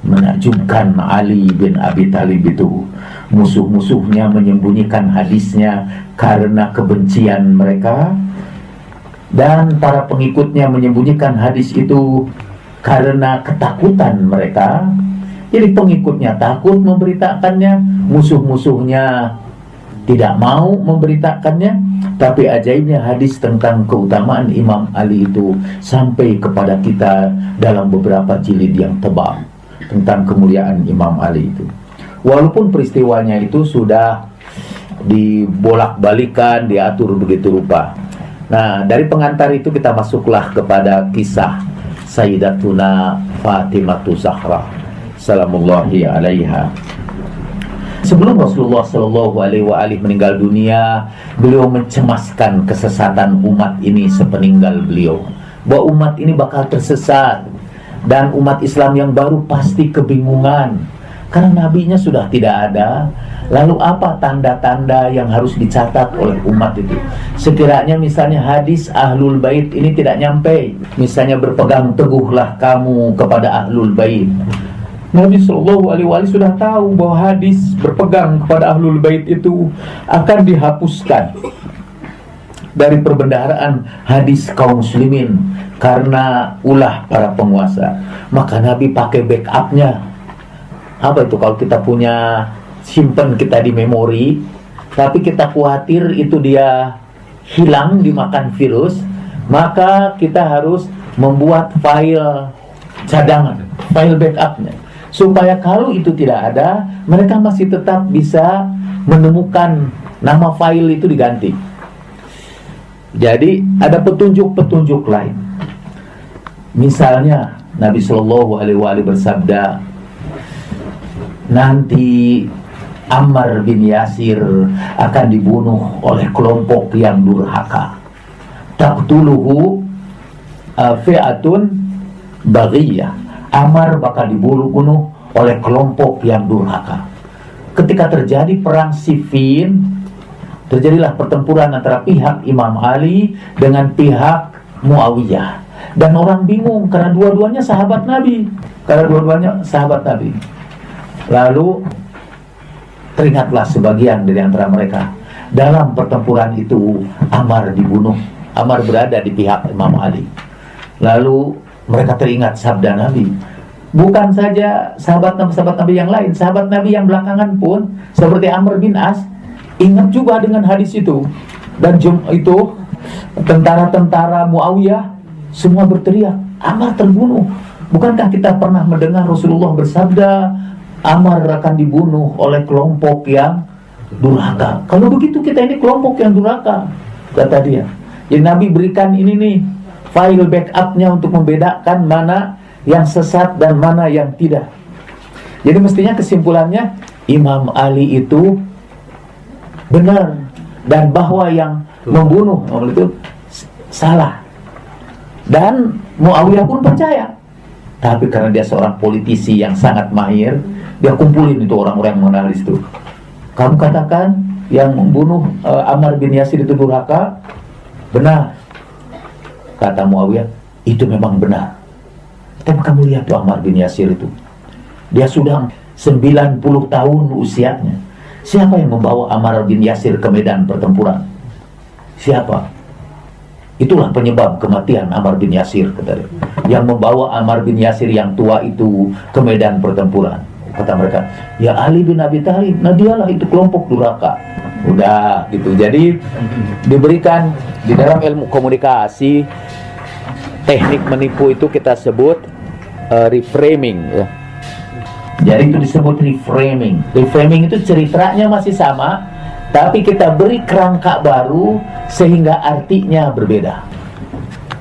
menakjubkan Ali bin Abi Thalib itu, musuh-musuhnya menyembunyikan hadisnya karena kebencian mereka, dan para pengikutnya menyembunyikan hadis itu karena ketakutan mereka. Jadi pengikutnya takut memberitakannya, musuh-musuhnya tidak mau memberitakannya. Tapi ajaibnya hadis tentang keutamaan Imam Ali itu sampai kepada kita dalam beberapa jilid yang tebal tentang kemuliaan Imam Ali itu. Walaupun peristiwanya itu sudah dibolak-balikan, diatur begitu rupa. Nah, dari pengantar itu kita masuklah kepada kisah Sayyidatuna Fatimatu Zahra salamullahi alaiha. Sebelum Rasulullah sallallahu alaihi wasallam meninggal dunia, beliau mencemaskan kesesatan umat ini sepeninggal beliau, bahwa umat ini bakal tersesat dan umat Islam yang baru pasti kebingungan karena nabinya sudah tidak ada. Lalu apa tanda-tanda yang harus dicatat oleh umat itu? Sekiranya misalnya hadis ahlul bait ini tidak nyampe, misalnya berpegang teguhlah kamu kepada ahlul bait. Nabi sallallahu alaihi wasallam sudah tahu bahwa hadis berpegang kepada ahlul bait itu akan dihapuskan dari perbendaharaan hadis kaum muslimin karena ulah para penguasa. Maka Nabi pakai backupnya. Apa itu? Kalau kita punya simpan kita di memori, tapi kita khawatir itu dia hilang dimakan virus, maka kita harus membuat file cadangan, file backupnya, supaya kalau itu tidak ada, mereka masih tetap bisa menemukan nama file itu diganti. Jadi ada petunjuk-petunjuk lain. Misalnya Nabi Shallallahu Alaihi Wasallam bersabda, nanti Ammar bin Yasir akan dibunuh oleh kelompok yang durhaka. Taqtuluhu fi'atun baghiyah. Ammar bakal dibunuh oleh kelompok yang durhaka. Ketika terjadi perang Siffin, terjadilah pertempuran antara pihak Imam Ali dengan pihak Muawiyah. Dan orang bingung karena dua-duanya sahabat Nabi. Lalu teringatlah sebagian dari antara mereka. Dalam pertempuran itu Ammar dibunuh. Ammar berada di pihak Imam Ali. Lalu mereka teringat sabda Nabi. Bukan saja sahabat Nabi yang lain, sahabat Nabi yang belakangan pun seperti Amr bin As ingat juga dengan hadis itu. Dan itu tentara-tentara Muawiyah semua berteriak, Ammar terbunuh. Bukankah kita pernah mendengar Rasulullah bersabda, Ammar akan dibunuh oleh kelompok yang durhaka. Kalau begitu kita ini kelompok yang durhaka, kata dia. Jadi Nabi berikan ini nih, file backupnya untuk membedakan mana yang sesat dan mana yang tidak. Jadi mestinya kesimpulannya Imam Ali itu benar, dan bahwa yang membunuh itu salah. Dan Muawiyah pun percaya. Tapi karena dia seorang politisi yang sangat mahir, dia kumpulin itu orang-orang yang mengenal itu. Kamu katakan yang membunuh Ammar bin Yasir itu durhaka? Benar. Kata Muawiyah, itu memang benar. Tapi kamu lihat tuh Ammar bin Yasir itu, dia sudah 90 tahun usianya. Siapa yang membawa Ammar bin Yasir ke medan pertempuran? Siapa? Itulah penyebab kematian Ammar bin Yasir, kata dia. Yang membawa Ammar bin Yasir yang tua itu ke medan pertempuran. Kata mereka, ya Ali bin Abi Thalib. Nah dialah itu kelompok durhaka. Udah gitu. Jadi diberikan di dalam ilmu komunikasi, teknik menipu itu kita sebut reframing ya. Jadi itu disebut reframing. Reframing itu ceritanya masih sama, tapi kita beri kerangka baru sehingga artinya berbeda.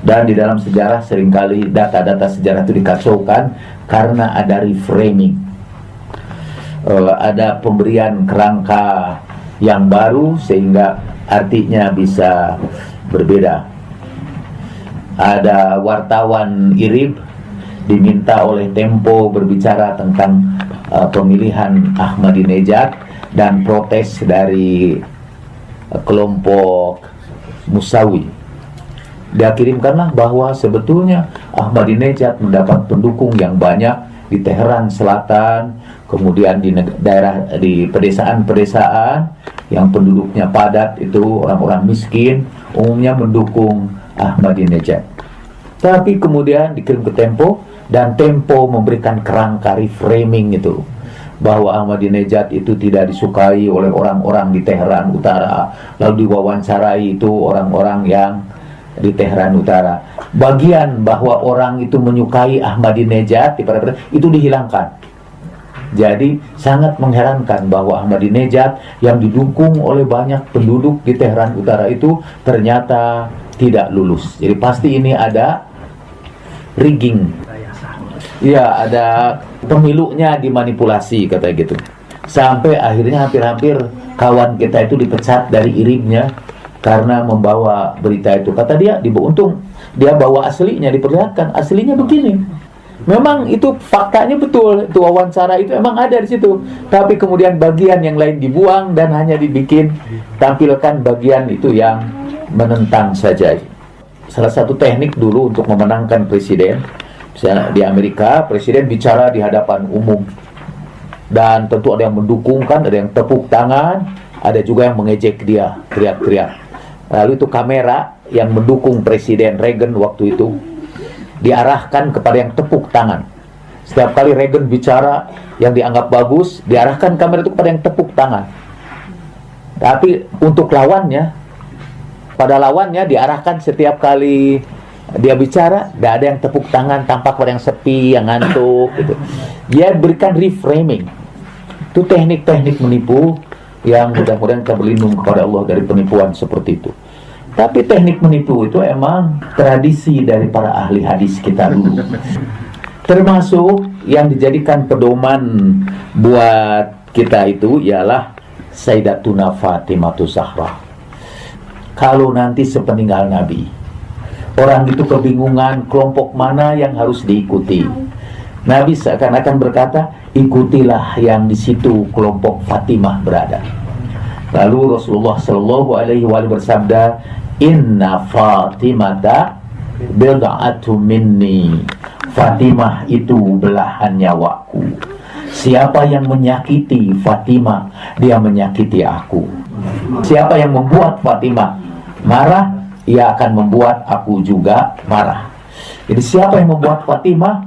Dan di dalam sejarah seringkali data-data sejarah itu dikacaukan karena ada reframing. Ada pemberian kerangka yang baru sehingga artinya bisa berbeda. Ada wartawan IRIB diminta oleh Tempo berbicara tentang pemilihan Ahmadinejad dan protes dari kelompok Musawi. Dia kirimkanlah bahwa sebetulnya Ahmadinejad mendapat pendukung yang banyak di Teheran Selatan, kemudian di daerah di pedesaan-pedesaan yang penduduknya padat itu orang-orang miskin umumnya mendukung Ahmadinejad. Tapi kemudian dikirim ke Tempo, dan Tempo memberikan kerangka reframing itu, bahwa Ahmadinejad itu tidak disukai oleh orang-orang di Teheran Utara. Lalu diwawancarai itu orang-orang yang di Teheran Utara. Bagian bahwa orang itu menyukai Ahmadinejad itu dihilangkan. Jadi sangat mengherankan bahwa Ahmadinejad yang didukung oleh banyak penduduk di Teheran Utara itu ternyata tidak lulus. Jadi pasti ini ada rigging. Ya, ada pemilunya dimanipulasi, kata gitu. Sampai akhirnya hampir-hampir kawan kita itu dipecat dari IRIB-nya karena membawa berita itu. Kata dia, untung dia bawa aslinya, diperlihatkan aslinya begini. Memang itu faktanya betul, itu wawancara itu emang ada di situ. Tapi kemudian bagian yang lain dibuang dan hanya dibikin tampilkan bagian itu yang menentang saja. Salah satu teknik dulu untuk memenangkan presiden, misalnya di Amerika, presiden bicara di hadapan umum dan tentu ada yang mendukung kan, ada yang tepuk tangan, ada juga yang mengejek dia, teriak-teriak. Lalu itu kamera yang mendukung Presiden Reagan waktu itu diarahkan kepada yang tepuk tangan. Setiap kali Reagan bicara yang dianggap bagus, diarahkan kamera itu kepada yang tepuk tangan. Tapi untuk lawannya, pada lawannya diarahkan setiap kali dia bicara, tidak ada yang tepuk tangan, tampak pada yang sepi, yang ngantuk gitu. Dia berikan reframing. Itu teknik-teknik menipu yang mudah-mudahan kita berlindung kepada Allah dari penipuan seperti itu. Tapi teknik menipu itu emang tradisi dari para ahli hadis kita dulu. Termasuk yang dijadikan pedoman buat kita itu ialah Sayyidatuna Fatimatu Zahra. Kalau nanti sepeninggal Nabi, orang itu kebingungan kelompok mana yang harus diikuti. Nabi seakan-akan berkata, ikutilah yang di situ kelompok Fatimah berada. Lalu Rasulullah Shallallahu Alaihi Wasallam bersabda, Inna Fatimata bid'atu minni. Fatimah itu belahan nyawaku. Siapa yang menyakiti Fatimah, dia menyakiti aku. Siapa yang membuat Fatimah marah, ia akan membuat aku juga marah. Jadi siapa yang membuat Fatimah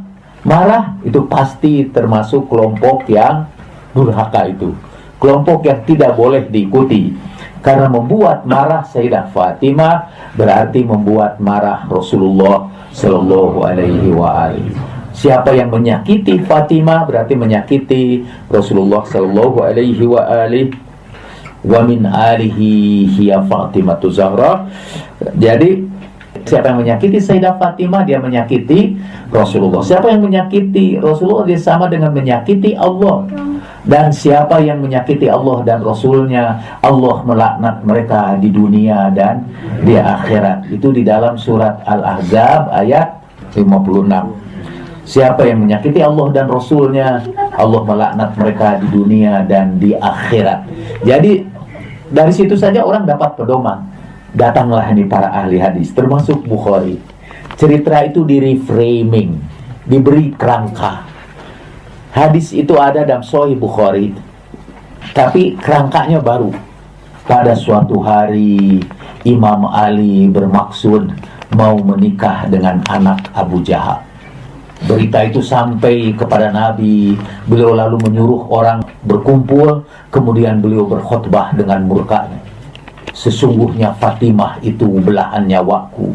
marah, itu pasti termasuk kelompok yang durhaka itu, kelompok yang tidak boleh diikuti. Karena membuat marah Sayyidah Fatimah berarti membuat marah Rasulullah Sallallahu Alaihi Wasallam. Siapa yang menyakiti Fatimah berarti menyakiti Rasulullah Sallallahu Alaihi Wasallam. Wa min alihi hiya Fatimatu Zahra. Jadi siapa yang menyakiti Sayyidah Fatimah, dia menyakiti Rasulullah. Siapa yang menyakiti Rasulullah, dia sama dengan menyakiti Allah. Dan siapa yang menyakiti Allah dan Rasulnya, Allah melaknat mereka di dunia dan di akhirat. Itu di dalam surat Al-Ahzab ayat 56. Siapa yang menyakiti Allah dan Rasulnya, Allah melaknat mereka di dunia dan di akhirat. Jadi dari situ saja orang dapat pedoman. Datanglah ini para ahli hadis, termasuk Bukhari. Cerita itu di reframing, diberi kerangka. Hadis itu ada dalam Sahih Bukhari, tapi kerangkanya baru. Pada suatu hari Imam Ali bermaksud mau menikah dengan anak Abu Jahal. Berita itu sampai kepada Nabi. Beliau lalu menyuruh orang berkumpul, kemudian beliau berkhutbah dengan murkanya. Sesungguhnya Fatimah itu belahan nyawaku.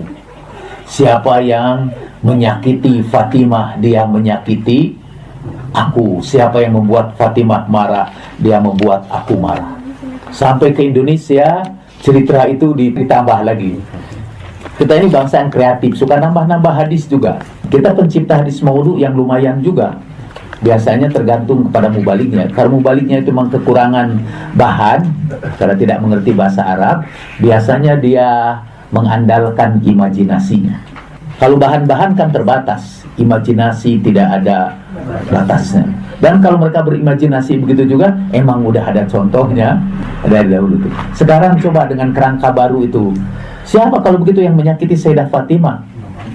Siapa yang menyakiti Fatimah, dia menyakiti aku. Siapa yang membuat Fatimah marah, dia membuat aku marah. Sampai ke Indonesia, cerita itu ditambah lagi. Kita ini bangsa yang kreatif, suka nambah-nambah hadis juga. Kita pencipta hadis maudhu yang lumayan juga. Biasanya tergantung kepada mubaliknya. Kalau mubaliknya itu memang kekurangan bahan, karena tidak mengerti bahasa Arab, biasanya dia mengandalkan imajinasinya. Kalau bahan-bahan kan terbatas, imajinasi tidak ada batasnya. Dan kalau mereka berimajinasi begitu juga, emang udah ada contohnya dari dahulu itu. Sekarang coba dengan kerangka baru itu. Siapa kalau begitu yang menyakiti Sayyidah Fatimah?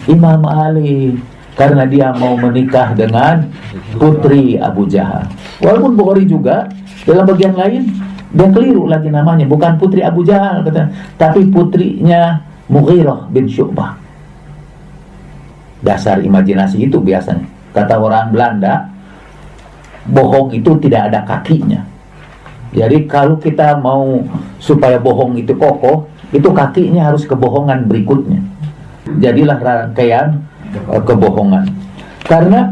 Imam Ali, karena dia mau menikah dengan putri Abu Jahal. Walaupun Bukhari juga dalam bagian lain dia keliru lagi namanya, bukan putri Abu Jahal kata, tapi putrinya Mughirah bin Syu'bah. Dasar imajinasi itu biasanya. Kata orang Belanda, bohong itu tidak ada kakinya. Jadi kalau kita mau supaya bohong itu kokoh, itu kakinya harus kebohongan berikutnya. Jadilah rangkaian kebohongan. Karena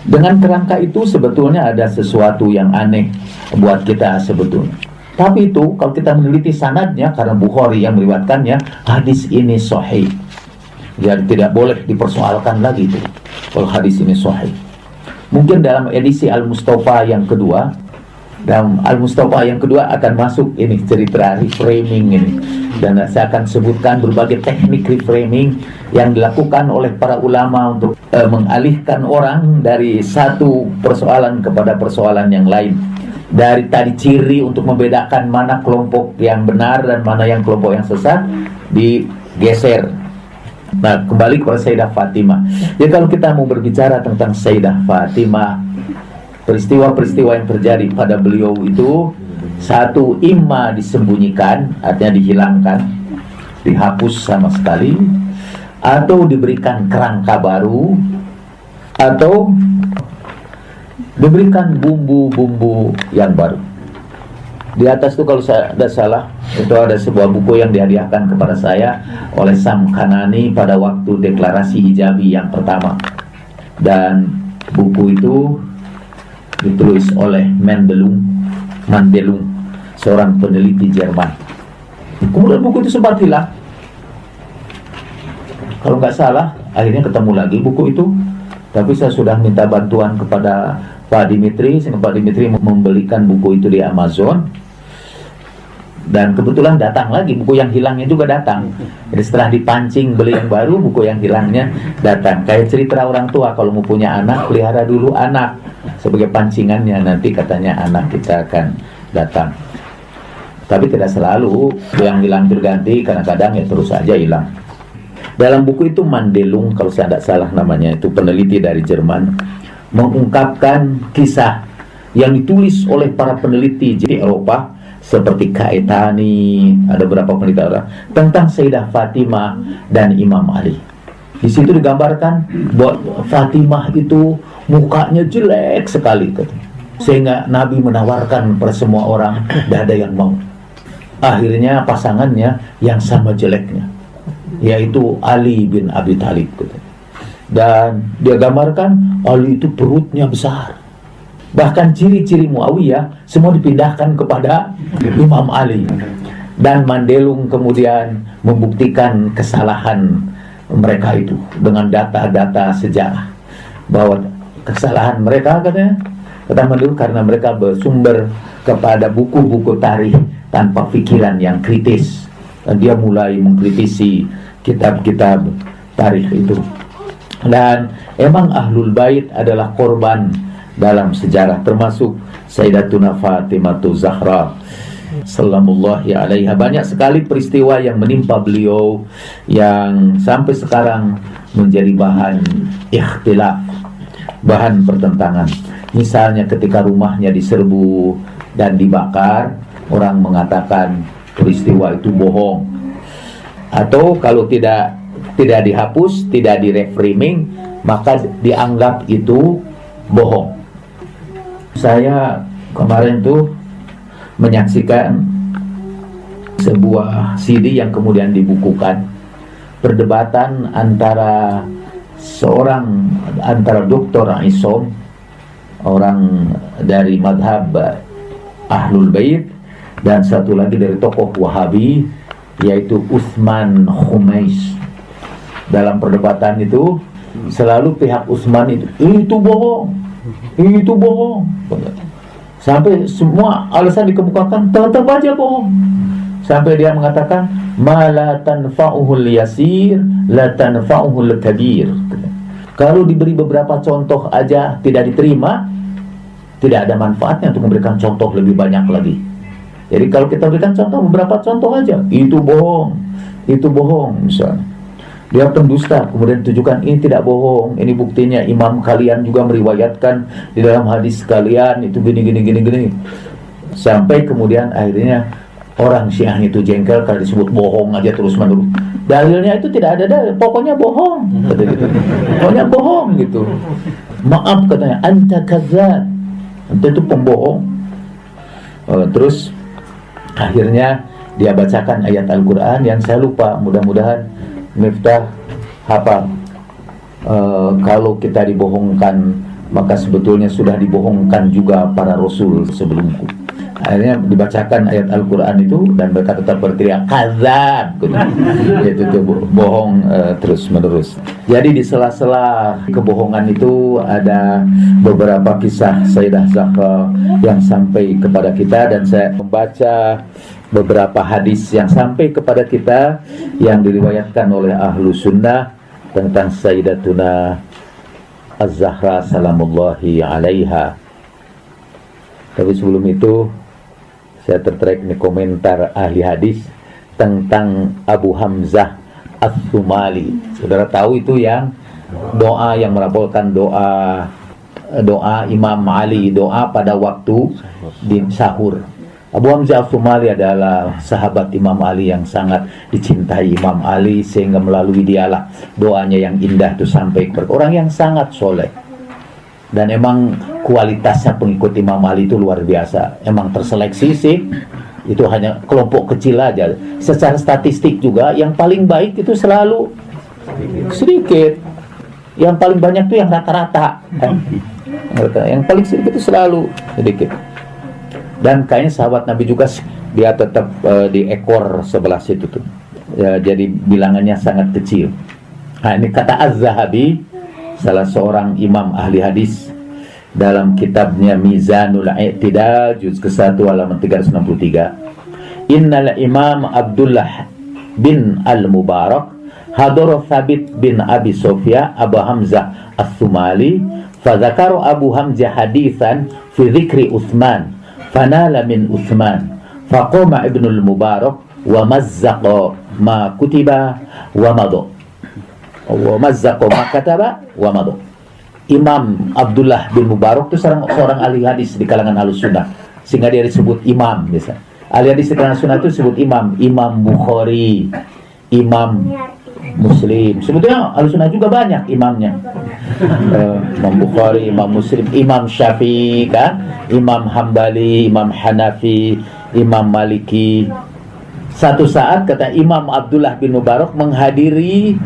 dengan kerangka itu sebetulnya ada sesuatu yang aneh buat kita sebetulnya. Tapi itu kalau kita meneliti sanadnya, karena Bukhari yang meriwayatkannya, hadis ini sahih. Jadi tidak boleh dipersoalkan lagi itu kalau hadis ini sahih. Mungkin dalam edisi Al-Mustafa yang kedua, dalam Al-Mustafa yang kedua akan masuk ini cerita reframing ini. Dan saya akan sebutkan berbagai teknik reframing yang dilakukan oleh para ulama untuk mengalihkan orang dari satu persoalan kepada persoalan yang lain. Dari tadi ciri untuk membedakan mana kelompok yang benar dan mana yang kelompok yang sesat digeser. Nah, kembali kepada Sayyidah Fatimah. Jadi kalau kita mau berbicara tentang Sayyidah Fatimah, peristiwa-peristiwa yang terjadi pada beliau itu, satu, imma disembunyikan, artinya dihilangkan, dihapus sama sekali, atau diberikan kerangka baru, atau diberikan bumbu-bumbu yang baru. Di atas itu kalau saya tidak salah, itu ada sebuah buku yang dihadiahkan kepada saya oleh Sam Kanani pada waktu deklarasi hijabi yang pertama. Dan buku itu ditulis oleh Mandelung, seorang peneliti Jerman. Kemudian buku itu sempat hilang. Kalau nggak salah, akhirnya ketemu lagi buku itu. Tapi saya sudah minta bantuan kepada Pak Dimitri, sehingga Pak Dimitri membelikan buku itu di Amazon. Dan kebetulan datang lagi, buku yang hilangnya juga datang. Jadi setelah dipancing beli yang baru, buku yang hilangnya datang. Kayak cerita orang tua, kalau mau punya anak, pelihara dulu anak sebagai pancingannya, nanti katanya anak kita akan datang. Tapi tidak selalu yang hilang berganti, kadang-kadang ya terus saja hilang. Dalam buku itu Mandelung, kalau saya tidak salah namanya, itu peneliti dari Jerman, mengungkapkan kisah yang ditulis oleh para peneliti di Eropa seperti Kaetani, ada beberapa peneliti orang, tentang Sayyidah Fatimah dan Imam Ali. Di situ digambarkan bahwa Fatimah itu mukanya jelek sekali, sehingga Nabi menawarkan pada semua orang, tidak ada yang mau. Akhirnya pasangannya yang sama jeleknya, yaitu Ali bin Abi Thalib. Dan dia gambarkan Ali itu perutnya besar. Bahkan ciri-ciri Muawiyah semua dipindahkan kepada Imam Ali. Dan Mandelung kemudian membuktikan kesalahan mereka itu dengan data-data sejarah, bahwa kesalahan mereka, kata Mandelung, karena mereka bersumber kepada buku-buku tarikh tanpa pikiran yang kritis. Dan dia mulai mengkritisi kitab-kitab tarikh itu. Dan emang Ahlul Bait adalah korban dalam sejarah, termasuk Sayyidatuna Fatimah Zahra salamullahi alaiha. Banyak sekali peristiwa yang menimpa beliau yang sampai sekarang menjadi bahan ikhtilaf, bahan pertentangan. Misalnya ketika rumahnya diserbu dan dibakar, orang mengatakan peristiwa itu bohong. Atau kalau tidak dihapus, tidak direframing, maka dianggap itu bohong. Saya kemarin tuh menyaksikan sebuah CD yang kemudian dibukukan, perdebatan antara Dr. Isom, orang dari madhab Ahlul Bait, dan satu lagi dari tokoh Wahabi, yaitu Utsman Khumais. Dalam perdebatan itu selalu pihak Utsman itu bohong, sampai semua alasan dikemukakan tetap aja bohong, sampai dia mengatakan la tanfa'uhul yasir la tanfa'uhul kabir. Kalau diberi beberapa contoh aja tidak diterima, tidak ada manfaatnya untuk memberikan contoh lebih banyak lagi. Jadi kalau kita berikan contoh, beberapa contoh aja, itu bohong misalnya, dia pendusta, kemudian tunjukkan ini tidak bohong, ini buktinya imam kalian juga meriwayatkan di dalam hadis kalian itu gini, sampai kemudian akhirnya orang Syiah itu jengkel kalau disebut bohong aja terus menerus. Dalilnya itu tidak ada dalil, pokoknya bohong, pokoknya bohong gitu. Maaf katanya, anta kadzdzab, anta itu pembohong. Terus akhirnya dia bacakan ayat Al-Quran yang saya lupa, mudah-mudahan Miftah hafal. Kalau kita dibohongkan, maka sebetulnya sudah dibohongkan juga para rasul sebelumku. Akhirnya dibacakan ayat Al-Quran itu dan mereka tetap berteriak kadzab, yaitu bohong terus menerus. Jadi di sela-sela kebohongan itu ada beberapa kisah Sayyidah Zahra yang sampai kepada kita, dan saya membaca beberapa hadis yang sampai kepada kita yang diriwayatkan oleh Ahlu Sunnah tentang Sayyidatuna Az-Zahra salamullahi alaiha. Tapi sebelum itu saya tertarik nih komentar ahli hadis tentang Abu Hamzah As-Sumali. Saudara tahu itu yang doa yang merabolkan doa Imam Ali, doa pada waktu di sahur. Abu Hamzah As-Sumali adalah sahabat Imam Ali yang sangat dicintai Imam Ali, sehingga melalui dialah doanya yang indah itu sampai kepada orang yang sangat soleh. Dan emang kualitasnya pengikut Imam Ali itu luar biasa. Emang terseleksi sih, itu hanya kelompok kecil aja. Secara statistik juga yang paling baik itu selalu sedikit. Yang paling banyak itu yang rata-rata. Yang paling sedikit itu selalu sedikit. Dan kayaknya sahabat Nabi juga dia tetap di ekor sebelah situ tuh. Ya, jadi bilangannya sangat kecil. Nah, ini kata Az-Zahabi, salah seorang imam ahli hadis, dalam kitabnya Mizanul I'tidal juz ke-1 halaman 363. Innal Imam Abdullah bin Al-Mubarak hadara Thabit bin Abi Sofya Abu Hamzah As-Sumali fadzakara Abu Hamzah haditsan fi dzikri Utsman fanala min Utsman Faqama Ibnul Mubarak wa mazzaqa ma kutiba wa madha. Wa mazzaqa ma kataba wa madha. Imam Abdullah bin Mubarak itu seorang ahli hadis di kalangan Ahlus Sunnah, sehingga dia disebut imam biasa. Ahli hadis di kalangan Sunnah itu disebut imam, Imam Bukhari, Imam Muslim. Sebetulnya Ahlus Sunnah juga banyak imamnya. Imam Bukhari, Imam Muslim, Imam Syafi'i kan, Imam Hambali, Imam Hanafi, Imam Maliki. Satu saat kata Imam Abdullah bin Mubarak menghadiri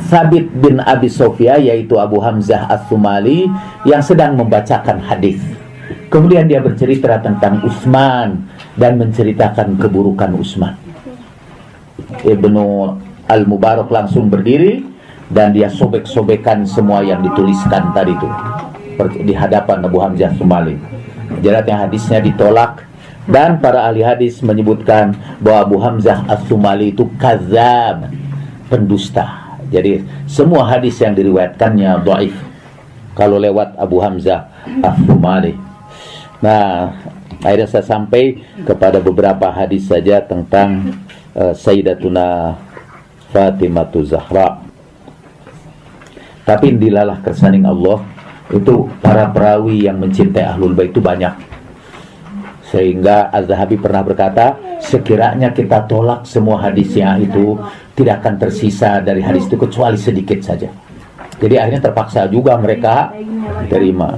Sabit bin Abi Sofia, yaitu Abu Hamzah As-Sumali, yang sedang membacakan hadis. Kemudian dia bercerita tentang Utsman dan menceritakan keburukan Utsman. Ibnu Al-Mubarak langsung berdiri dan dia sobek-sobekan semua yang dituliskan tadi itu di hadapan Abu Hamzah As-Sumali. Jadi hadisnya ditolak, dan para ahli hadis menyebutkan bahwa Abu Hamzah As-Sumali itu kadzab, pendusta. Jadi semua hadis yang diriwayatkannya dhaif kalau lewat Abu Hamzah As-Sumali. Nah, akhirnya saya sampai kepada beberapa hadis saja tentang Sayyidatuna Fatimatu Zahra. Tapi dilalah kersaning Allah, itu para perawi yang mencintai Ahlul Bait itu banyak. Sehingga Az-Zahabi pernah berkata, sekiranya kita tolak semua hadisnya itu, tidak akan tersisa dari hadis itu kecuali sedikit saja. Jadi akhirnya terpaksa juga mereka terima.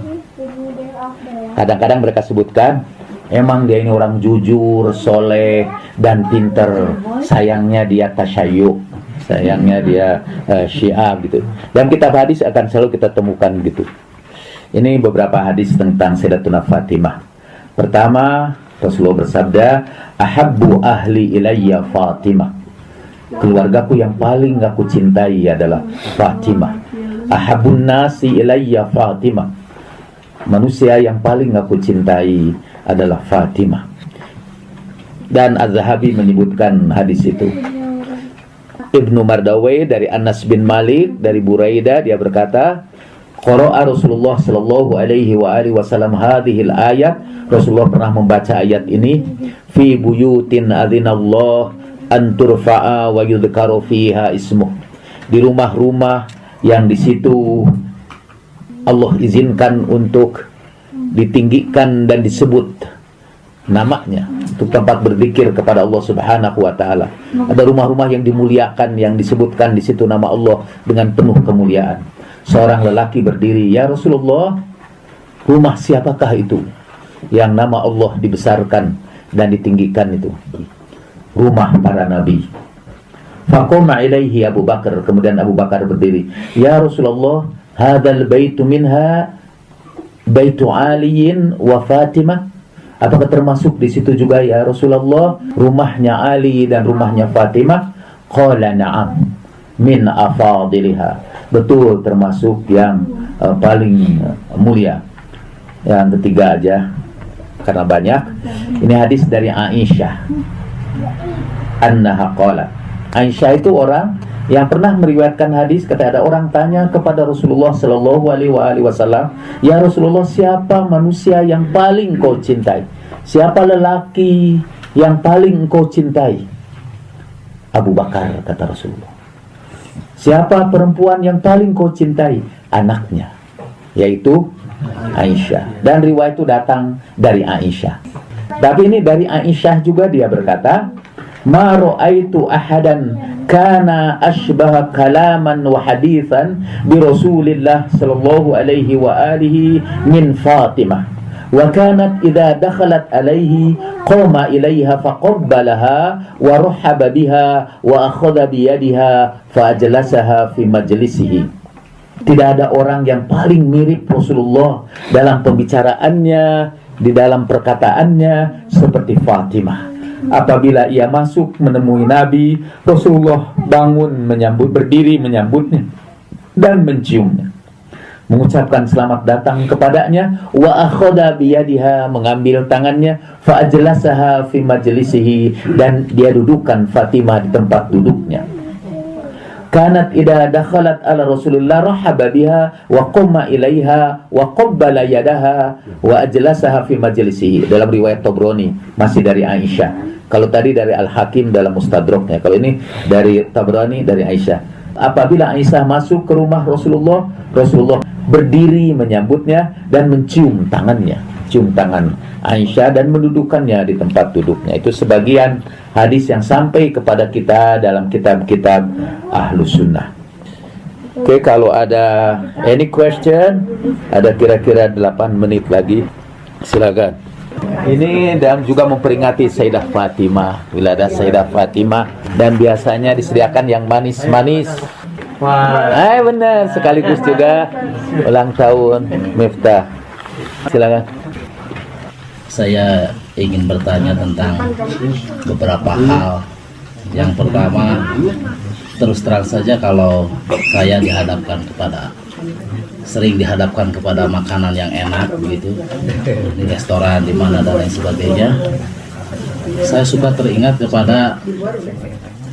Kadang-kadang mereka sebutkan, emang dia ini orang jujur, soleh, dan pinter. Sayangnya dia tasyayyu, sayangnya dia syiah gitu. Dalam kitab hadis akan selalu kita temukan gitu. Ini beberapa hadis tentang Sayyidatuna Fatimah. Pertama, Rasulullah bersabda, ahabbu ahli ilayya Fatimah. Keluargaku yang paling aku cintai adalah Fatimah. Ahabbun nasi ilayya Fatimah. Manusia yang paling aku cintai adalah Fatimah. Dan Az-Zahabi menyebutkan hadis itu. Ibnu Mardawai dari Anas bin Malik dari Buraidah, dia berkata, qara'a Rasulullah sallallahu alaihi wa alihi wasallam hadhil ayat. Rasulullah pernah membaca ayat ini, fi buyutin adzinallah an turfa'a wa yudhkaru fiha ismuh. Di rumah-rumah yang di situ Allah izinkan untuk ditinggikan dan disebut namanya, untuk tempat berzikir kepada Allah Subhanahu wa taala. Ada rumah-rumah yang dimuliakan, yang disebutkan di situ nama Allah dengan penuh kemuliaan. Seorang lelaki berdiri, ya Rasulullah, rumah siapakah itu yang nama Allah dibesarkan dan ditinggikan itu? Rumah para nabi. Faqama ilaihi Abu Bakar. Kemudian Abu Bakar berdiri, ya Rasulullah, hadzal baitu minha baitu Aliin wa Fatimah. Apakah termasuk di situ juga ya Rasulullah rumahnya Ali dan rumahnya Fatimah? Qala na'am min afadiliha. Betul, termasuk yang paling mulia. Yang ketiga aja karena banyak. Ini hadis dari Aisyah. Annaha qalat. Aisyah itu orang yang pernah meriwayatkan hadis. Kata ada orang tanya kepada Rasulullah sallallahu alaihi wasallam, "Ya Rasulullah, siapa manusia yang paling kau cintai? Siapa lelaki yang paling kau cintai?" Abu Bakar, kata Rasulullah. Siapa perempuan yang paling kau cintai? Anaknya, yaitu Aisyah. Dan riwayat itu datang dari Aisyah. Tapi ini dari Aisyah juga, dia berkata, ma ra'aitu ahadan kana ashbaha kalaman wa hadithan bi Rasulillah sallallahu alaihi wa alihi min Fatimah. Wa kanat idza dakhalat alaihi qama ilaiha faqabbalaha wa rahaba biha wa akhadha bi yadiha fa ajlasaha fi majlisihi. Tidak ada orang yang paling mirip Rasulullah dalam pembicaraannya, di dalam perkataannya seperti Fatimah. Apabila ia masuk menemui Nabi, Rasulullah bangun berdiri menyambutnya dan menciumnya, mengucapkan selamat datang kepadanya, wa akhadha biyadiha, mengambil tangannya, fa ajlasaha fi majlisihi, dan dia dudukkan Fatimah di tempat duduknya. kanat idza dakhalat ala Rasulillah rahaba biha wa qamma ilaiha wa qabbala yadaha wa ajlasaha fi majlisihi. Dalam riwayat Tabrani masih dari Aisyah. Kalau tadi dari Al-Hakim dalam Mustadraknya, kalau ini dari Tabrani dari Aisyah. Apabila Aisyah masuk ke rumah Rasulullah, Rasulullah berdiri menyambutnya dan mencium tangannya, cium tangan Aisyah dan mendudukannya di tempat duduknya. Itu sebagian hadis yang sampai kepada kita dalam kitab-kitab Ahlus Sunnah. Oke, kalau ada any question, ada kira-kira 8 menit lagi, silakan. Ini dan juga memperingati Sayyidah Fatimah, wilayah Sayyidah Fatimah, dan biasanya disediakan yang manis-manis. Benar, sekaligus juga ulang tahun Miftah. Silakan. Saya ingin bertanya tentang beberapa hal. Yang pertama, terus terang saja kalau saya sering dihadapkan kepada makanan yang enak begitu di restoran di mana dan lain sebagainya, saya suka teringat kepada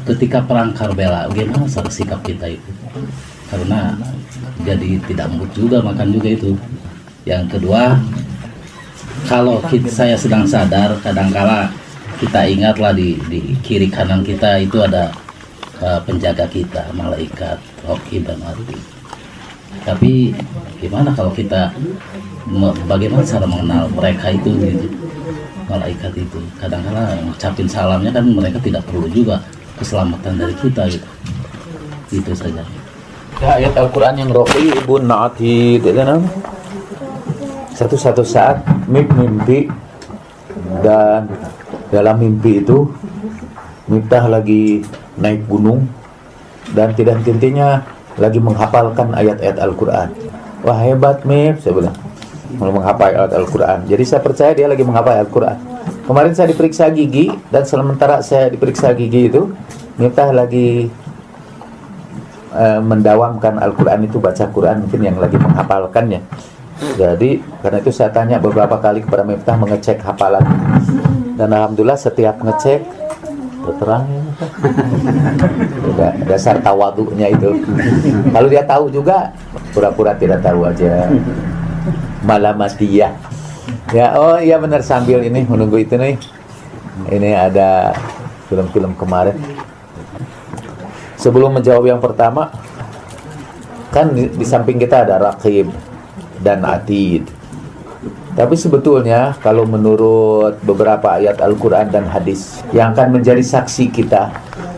ketika perang Karbala, bagaimana sikap kita itu, karena jadi tidak mood juga makan juga itu. Yang kedua, kalau saya sedang sadar, kadangkala kita ingatlah di kiri kanan kita itu ada penjaga kita, malaikat, Raqib dan Atid. Tapi gimana kalau kita, bagaimana cara mengenal mereka itu gitu, malaikat itu? Kadang-kadang ngucapin salamnya kan mereka tidak perlu juga keselamatan dari kita gitu. Itu saja. Ayat Al-Quran yang Raqibun Atid, satu saat mimpi, dan dalam mimpi itu Miftah lagi naik gunung dan tidak henti-hentinya lagi menghafalkan ayat-ayat Al-Quran. Wah, hebat Mif, saya bilang, mau menghafal ayat Al-Quran. Jadi saya percaya dia lagi menghafal Al-Quran. Kemarin saya diperiksa gigi, dan sementara saya diperiksa gigi itu Miftah lagi mendawamkan Al-Quran itu, baca Quran, mungkin yang lagi menghafalkannya. Jadi karena itu saya tanya beberapa kali kepada Miftah mengecek hafalan, dan alhamdulillah setiap ngecek terang ya. Dasar tawaduknya itu. Kalau dia tahu juga pura-pura tidak tahu aja, malamatiyah ya. Oh iya benar, sambil ini menunggu itu nih, ini ada film-film kemarin. Sebelum menjawab yang pertama, kan di samping kita ada Raqib dan Atid. Tapi sebetulnya kalau menurut beberapa ayat Al-Quran dan hadis yang akan menjadi saksi kita,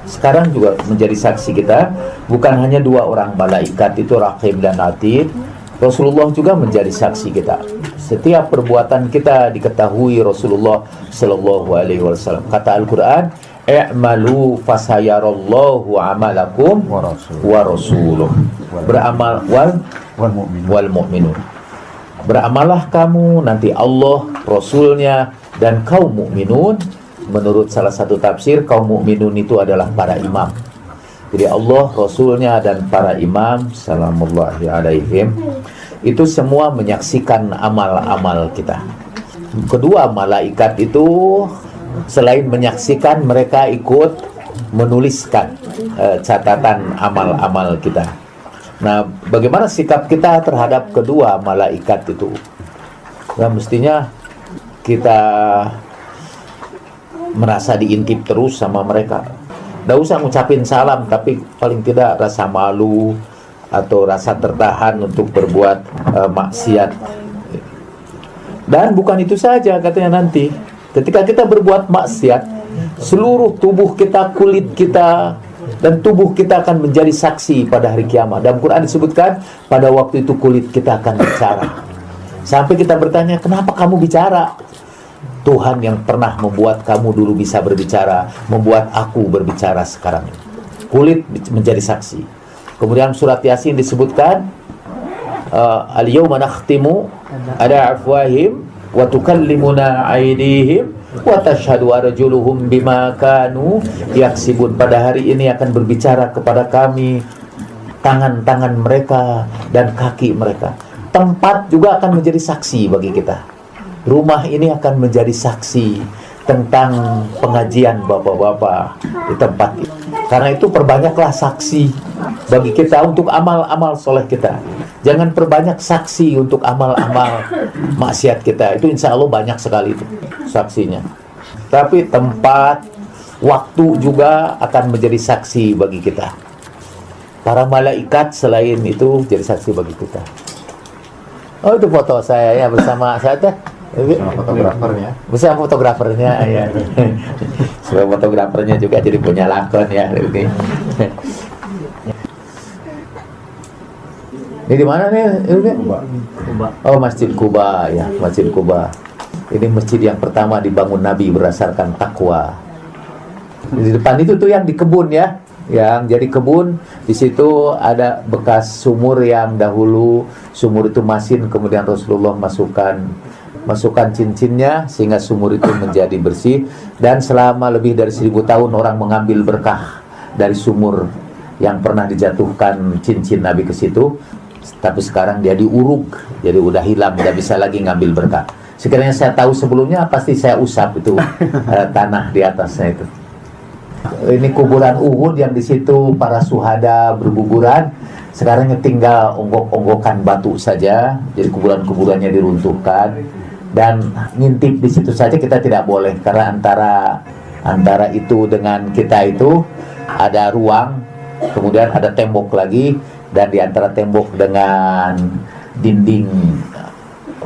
sekarang juga menjadi saksi kita, bukan hanya 2 orang malaikat itu Raqib dan Atid. Rasulullah juga menjadi saksi kita. Setiap perbuatan kita diketahui Rasulullah Sallallahu Alaihi Wasallam. Kata Al-Quran, i'malu fasayarallahu amalakum wa rasuluh. Beramal wal mu'minun. Beramallah kamu, nanti Allah, Rasulnya, dan kaum mukminun. Menurut salah satu tafsir, kaum mukminun itu adalah para imam. Jadi Allah, Rasulnya, dan para imam salamullahi alaihim itu semua menyaksikan amal-amal kita. Kedua, malaikat itu selain menyaksikan, mereka ikut menuliskan catatan amal-amal kita. Nah, bagaimana sikap kita terhadap kedua malaikat itu? Ya, mestinya kita merasa diintip terus sama mereka. Nggak usah ngucapin salam, tapi paling tidak rasa malu atau rasa tertahan untuk berbuat maksiat. Dan bukan itu saja, katanya nanti ketika kita berbuat maksiat, seluruh tubuh kita, kulit kita, dan tubuh kita akan menjadi saksi pada hari kiamat. Dalam Quran disebutkan pada waktu itu kulit kita akan bicara. Sampai kita bertanya, kenapa kamu bicara? Tuhan yang pernah membuat kamu dulu bisa berbicara, membuat aku berbicara sekarang. Kulit menjadi saksi. Kemudian surat Yasin disebutkan, al-yawma nakhtimu ala afwahim wa tukallimuna aydihim wa tashhadu arjuluhum bima kanu yaksibun. Pada hari ini akan berbicara kepada kami tangan-tangan mereka dan kaki mereka. Tempat juga akan menjadi saksi bagi kita. Rumah ini akan menjadi saksi tentang pengajian bapak-bapak di tempat itu. Karena itu perbanyaklah saksi bagi kita untuk amal-amal soleh kita. Jangan perbanyak saksi untuk amal-amal maksiat kita. Itu insya Allah banyak sekali itu saksinya. Tapi tempat, waktu juga akan menjadi saksi bagi kita. Para malaikat selain itu jadi saksi bagi kita. Oh, itu foto saya ya bersama saya teh. Sama fotografernya. Bersama fotografernya ya. Sama fotografernya juga jadi punya lakon ya. Oke. Ini di mana nih? Kuba. Oh, Masjid Kuba ya, Masjid Kuba. Ini masjid yang pertama dibangun Nabi berdasarkan takwa. Di depan itu tuh yang di kebun ya, yang jadi kebun. Di situ ada bekas sumur yang dahulu sumur itu masin, kemudian Rasulullah masukkan cincinnya sehingga sumur itu menjadi bersih. Dan selama lebih dari 1000 tahun orang mengambil berkah dari sumur yang pernah dijatuhkan cincin Nabi ke situ. Tapi sekarang dia diuruk, jadi udah hilang, tidak bisa lagi ngambil berkah. Sekiranya saya tahu sebelumnya, pasti saya usap itu tanah di atasnya itu. Ini kuburan Uhud yang di situ para syuhada berguguran. Sekarang tinggal onggok-onggokan batu saja, jadi kuburan-kuburannya diruntuhkan. Dan ngintip di situ saja kita tidak boleh, karena antara itu dengan kita itu ada ruang, kemudian ada tembok lagi. Dan di antara tembok dengan dinding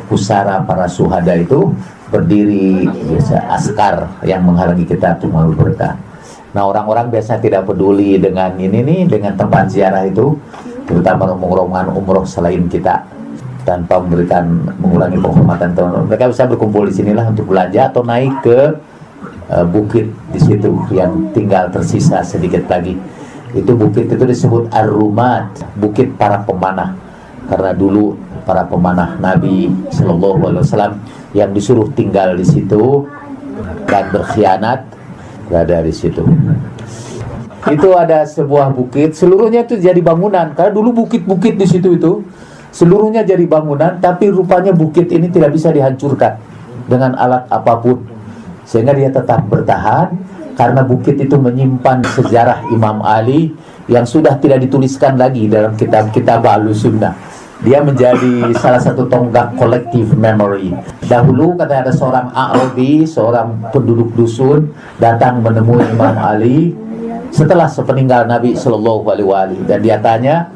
pusara para syuhada itu berdiri biasa askar yang menghalangi kita untuk mengambil berkah. Nah, orang-orang biasa tidak peduli dengan ini nih, dengan tempat ziarah itu, terutama rombongan umroh selain kita, tanpa mengurangi penghormatan teman. Mereka bisa berkumpul di sinilah untuk belanja atau naik ke bukit di situ yang tinggal tersisa sedikit lagi. Itu bukit itu disebut Ar-Rumat, bukit para pemanah. Karena dulu para pemanah Nabi Sallallahu Alaihi Wasallam yang disuruh tinggal di situ dan berkhianat berada di situ. Itu ada sebuah bukit, seluruhnya itu jadi bangunan. Karena dulu bukit-bukit di situ itu seluruhnya jadi bangunan, tapi rupanya bukit ini tidak bisa dihancurkan dengan alat apapun, sehingga dia tetap bertahan. Karena bukit itu menyimpan sejarah Imam Ali yang sudah tidak dituliskan lagi dalam kitab-kitab Ahlussunnah. Dia menjadi salah satu tonggak collective memory. Dahulu katanya ada seorang Arabi, seorang penduduk dusun datang menemui Imam Ali setelah sepeninggal Nabi Sallallahu Alaihi Wasallam, dan dia tanya,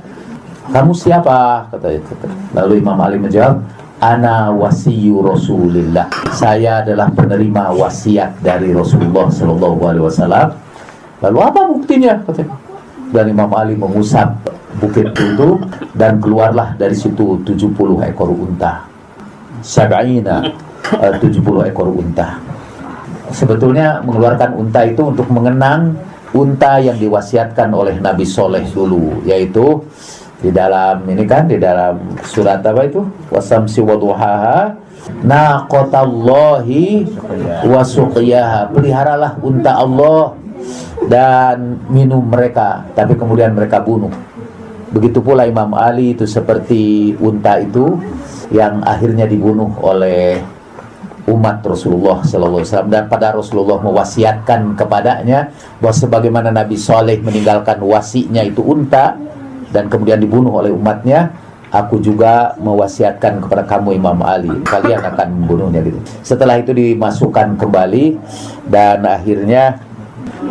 "Kamu siapa?" katanya. Lalu Imam Ali menjawab, "Ana wasiyu Rasulillah." Saya adalah penerima wasiat dari Rasulullah Sallallahu Alaihi Wasallam. Lalu apa buktinya? Katanya. Dan Imam Ali mengusap bukit itu dan keluarlah dari situ 70 ekor unta. 70 ekor unta. Sebetulnya mengeluarkan unta itu untuk mengenang unta yang diwasiatkan oleh Nabi Soleh dulu, yaitu di dalam surat apa itu? Wasamsi waduhaha naqatallahi wa suqiyaha. Peliharalah unta Allah dan minum mereka, tapi kemudian mereka bunuh. Begitu pula Imam Ali itu seperti unta itu yang akhirnya dibunuh oleh umat Rasulullah Sallallahu Alaihi Wasallam. Dan pada Rasulullah mewasiatkan kepadanya bahwa sebagaimana Nabi Soleh meninggalkan wasinya itu unta dan kemudian dibunuh oleh umatnya, aku juga mewasiatkan kepada kamu Imam Ali, kalian akan membunuhnya gitu. Setelah itu dimasukkan kembali dan akhirnya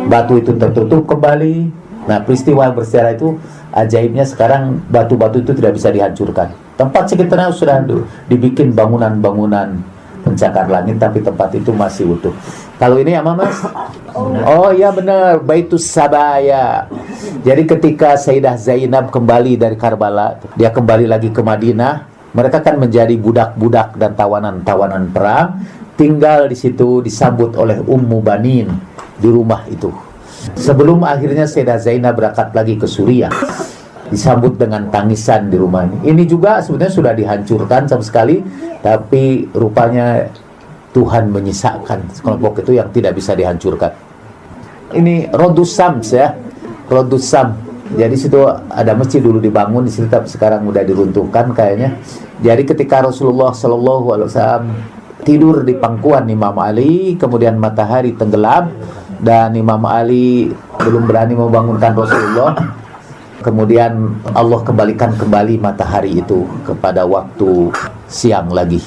batu itu tertutup kembali. Nah, peristiwa bersejarah itu ajaibnya sekarang batu-batu itu tidak bisa dihancurkan. Tempat sekitarnya sudah dibikin bangunan-bangunan pencakar langit, tapi tempat itu masih utuh. Kalau ini apa Mas? Oh iya benar, Baitus Sabaya. Jadi ketika Sayyidah Zainab kembali dari Karbala, dia kembali lagi ke Madinah. Mereka kan menjadi budak-budak dan tawanan-tawanan perang. Tinggal di situ disambut oleh Ummu Banin di rumah itu. Sebelum akhirnya Sayyidah Zainab berangkat lagi ke Suriah, disambut dengan tangisan di rumah ini. Ini juga sebenarnya sudah dihancurkan sama sekali, tapi rupanya Tuhan menyisakan kelompok itu yang tidak bisa dihancurkan. Ini Rodus Sams ya, Rodus Sam. Jadi situ ada masjid dulu dibangun di situ, tapi sekarang udah diruntuhkan kayaknya. Jadi ketika Rasulullah Sallallahu Alaihi Wasallam tidur di pangkuan Imam Ali, kemudian matahari tenggelam dan Imam Ali belum berani membangunkan Rasulullah. Kemudian Allah kembalikan kembali matahari itu kepada waktu siang lagi.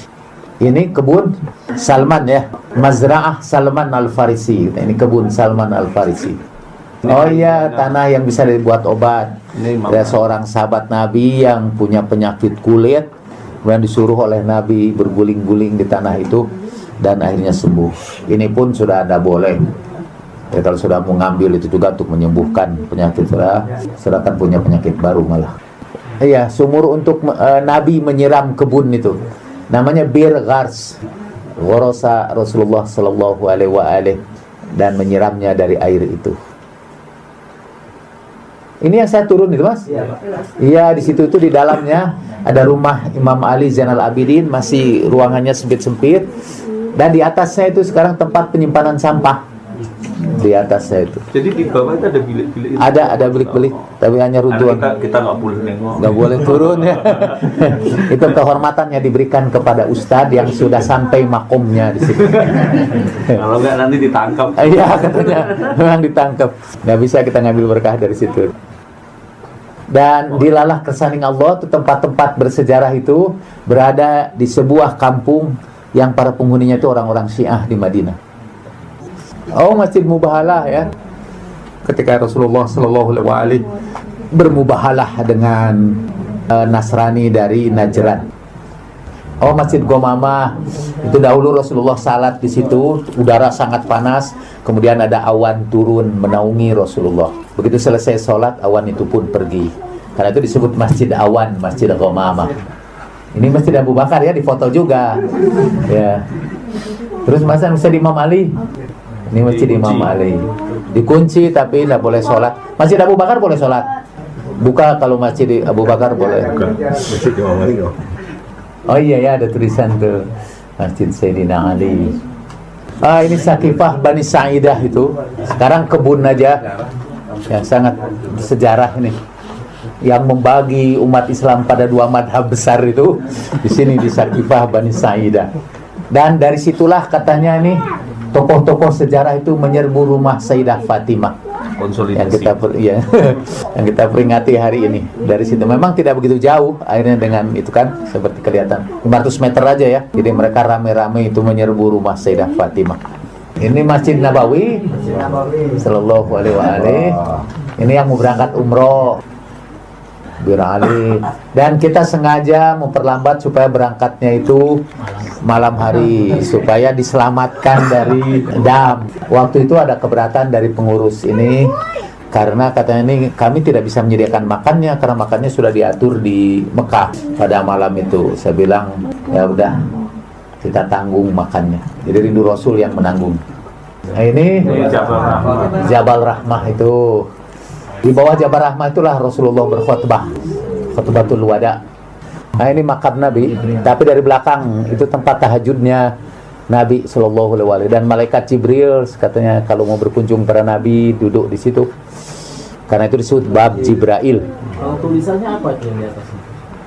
Ini kebun Salman ya, Mazra'ah Salman Al-Farisi. Ini kebun Salman Al-Farisi. Oh iya, tanah yang bisa dibuat obat. Ada seorang sahabat Nabi yang punya penyakit kulit, kemudian disuruh oleh Nabi berguling-guling di tanah itu dan akhirnya sembuh. Ini pun sudah ada boleh. Ya, kalau sudah mau ngambil itu juga untuk menyembuhkan penyakit, sedangkan punya penyakit baru malah. Iya, sumur untuk Nabi menyiram kebun itu. Namanya Bir Ghars. Ghorosa Rasulullah sallallahu alaihi wasallam dan menyiramnya dari air itu. Ini yang saya turun itu, Mas? Iya, di situ itu di dalamnya ada rumah Imam Ali Zainal Abidin, masih ruangannya sempit-sempit. Dan di atasnya itu sekarang tempat penyimpanan sampah. Di atasnya itu. Jadi di bawah itu ada bilik-bilik itu? Ada bilik-bilik, tapi hanya runtuhan. Kita nggak boleh nengok. Nggak boleh turun ya. Itu kehormatan yang diberikan kepada ustadz yang sudah sampai makomnya di situ. Kalau nggak nanti ditangkap. Iya, katanya memang ditangkap. Nggak bisa kita ngambil berkah dari situ. Dan dilalah kesaning Allah itu tempat-tempat bersejarah itu berada di sebuah kampung yang para penghuninya itu orang-orang Syiah di Madinah. Oh, Masjid Mubahalah ya. Ketika Rasulullah Shallallahu Alaihi Wasallam bermubahalah dengan Nasrani dari Najran. Oh, Masjid Gomamah itu dahulu Rasulullah salat di situ, udara sangat panas, kemudian ada awan turun menaungi Rasulullah. Begitu selesai sholat, awan itu pun pergi. Karena itu disebut Masjid Awan, Masjid Gomamah. Ini Masjid Abu Bakar ya, difoto juga. Ya. Terus masa bisa di Imam Ali? Ini Masjid Imam Ali. Dikunci tapi tidak boleh sholat. Masjid Abu Bakar boleh sholat. Buka kalau Masjid Abu Bakar boleh. Masjid Imam Ali dong. Oh iya ya, ada tulisan tuh Masjid Sayyidina Ali. Ini Sakifah Bani Sa'idah itu. Sekarang kebun aja yang sangat sejarah ini. Yang membagi umat Islam pada dua madhab besar itu di sini di Sakifah Bani Sa'idah. Dan dari situlah katanya ini tokoh-tokoh sejarah itu menyerbu rumah Sayyidah Fatimah. Konsolidasi. Yang kita peringati hari ini. Dari situ memang tidak begitu jauh akhirnya dengan itu kan seperti kelihatan 500 meter aja ya. Jadi mereka rame-rame itu menyerbu rumah Sayyidah Fatimah. Ini Masjid Nabawi Sallallahu Alaihi Wasallam. Ini yang mau berangkat umroh Bir Ali. Dan kita sengaja memperlambat supaya berangkatnya itu malam hari supaya diselamatkan dari dam. Waktu itu ada keberatan dari pengurus ini karena katanya ini kami tidak bisa menyediakan makannya karena makannya sudah diatur di Mekah pada malam itu. Saya bilang ya udah kita tanggung makannya. Jadi rindu Rasul yang menanggung. Nah ini Jabal Rahmah itu. Di bawah Jabal Rahmah itulah Rasulullah berkhutbah, khutbatul wada. Nah ini makam Nabi, tapi dari belakang itu tempat tahajudnya Nabi Sallallahu Alaihi Wasallam. Dan malaikat Jibril katanya kalau mau berkunjung para Nabi duduk di situ. Karena itu disebut bab Jibril. Kalau tulisannya apa itu yang di atasnya?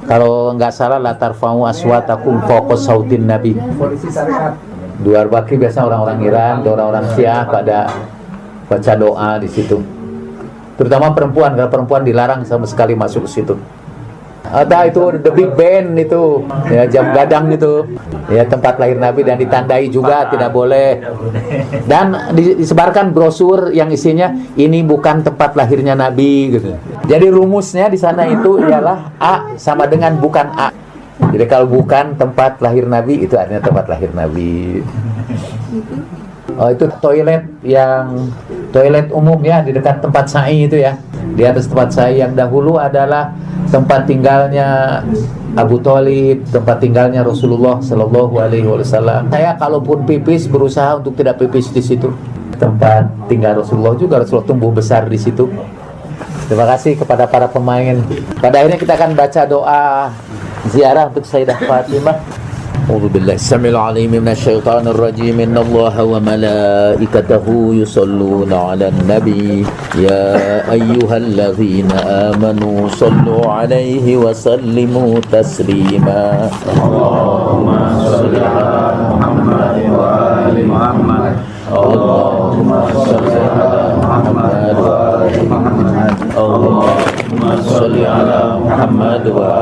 Kalau nggak salah la tarfa'u aswatakum fawqa sautin Nabi. Di Diyarbakir biasa orang-orang Iran, orang-orang Syiah pada baca doa di situ. Terutama perempuan, karena perempuan dilarang sama sekali masuk ke situ. Ada itu The Big Ben itu, ya jam gadang itu, ya tempat lahir Nabi dan ditandai juga tidak boleh. Dan disebarkan brosur yang isinya ini bukan tempat lahirnya Nabi gitu. Jadi rumusnya di sana itu ialah A sama dengan bukan A. Jadi kalau bukan tempat lahir Nabi itu artinya tempat lahir Nabi. Oh itu toilet umum ya di dekat tempat sa'i itu ya. Di atas tempat sa'i yang dahulu adalah tempat tinggalnya Abu Thalib, tempat tinggalnya Rasulullah Sallallahu Alaihi Wasallam. Saya kalaupun pipis berusaha untuk tidak pipis di situ. Tempat tinggal Rasulullah juga, Rasulullah tumbuh besar di situ. Terima kasih kepada para pemain. Pada akhirnya kita akan baca doa ziarah untuk Sayyidah Fatimah. أعوذ بالله السميع العليم من الشيطان الرجيم إن الله وملائكته يصلون على النبي يا أيها الذين آمنوا صلوا عليه وسلموا تسليما اللهم صل على محمد وآل محمد اللهم صل على محمد وآل محمد اللهم صل على محمد وآل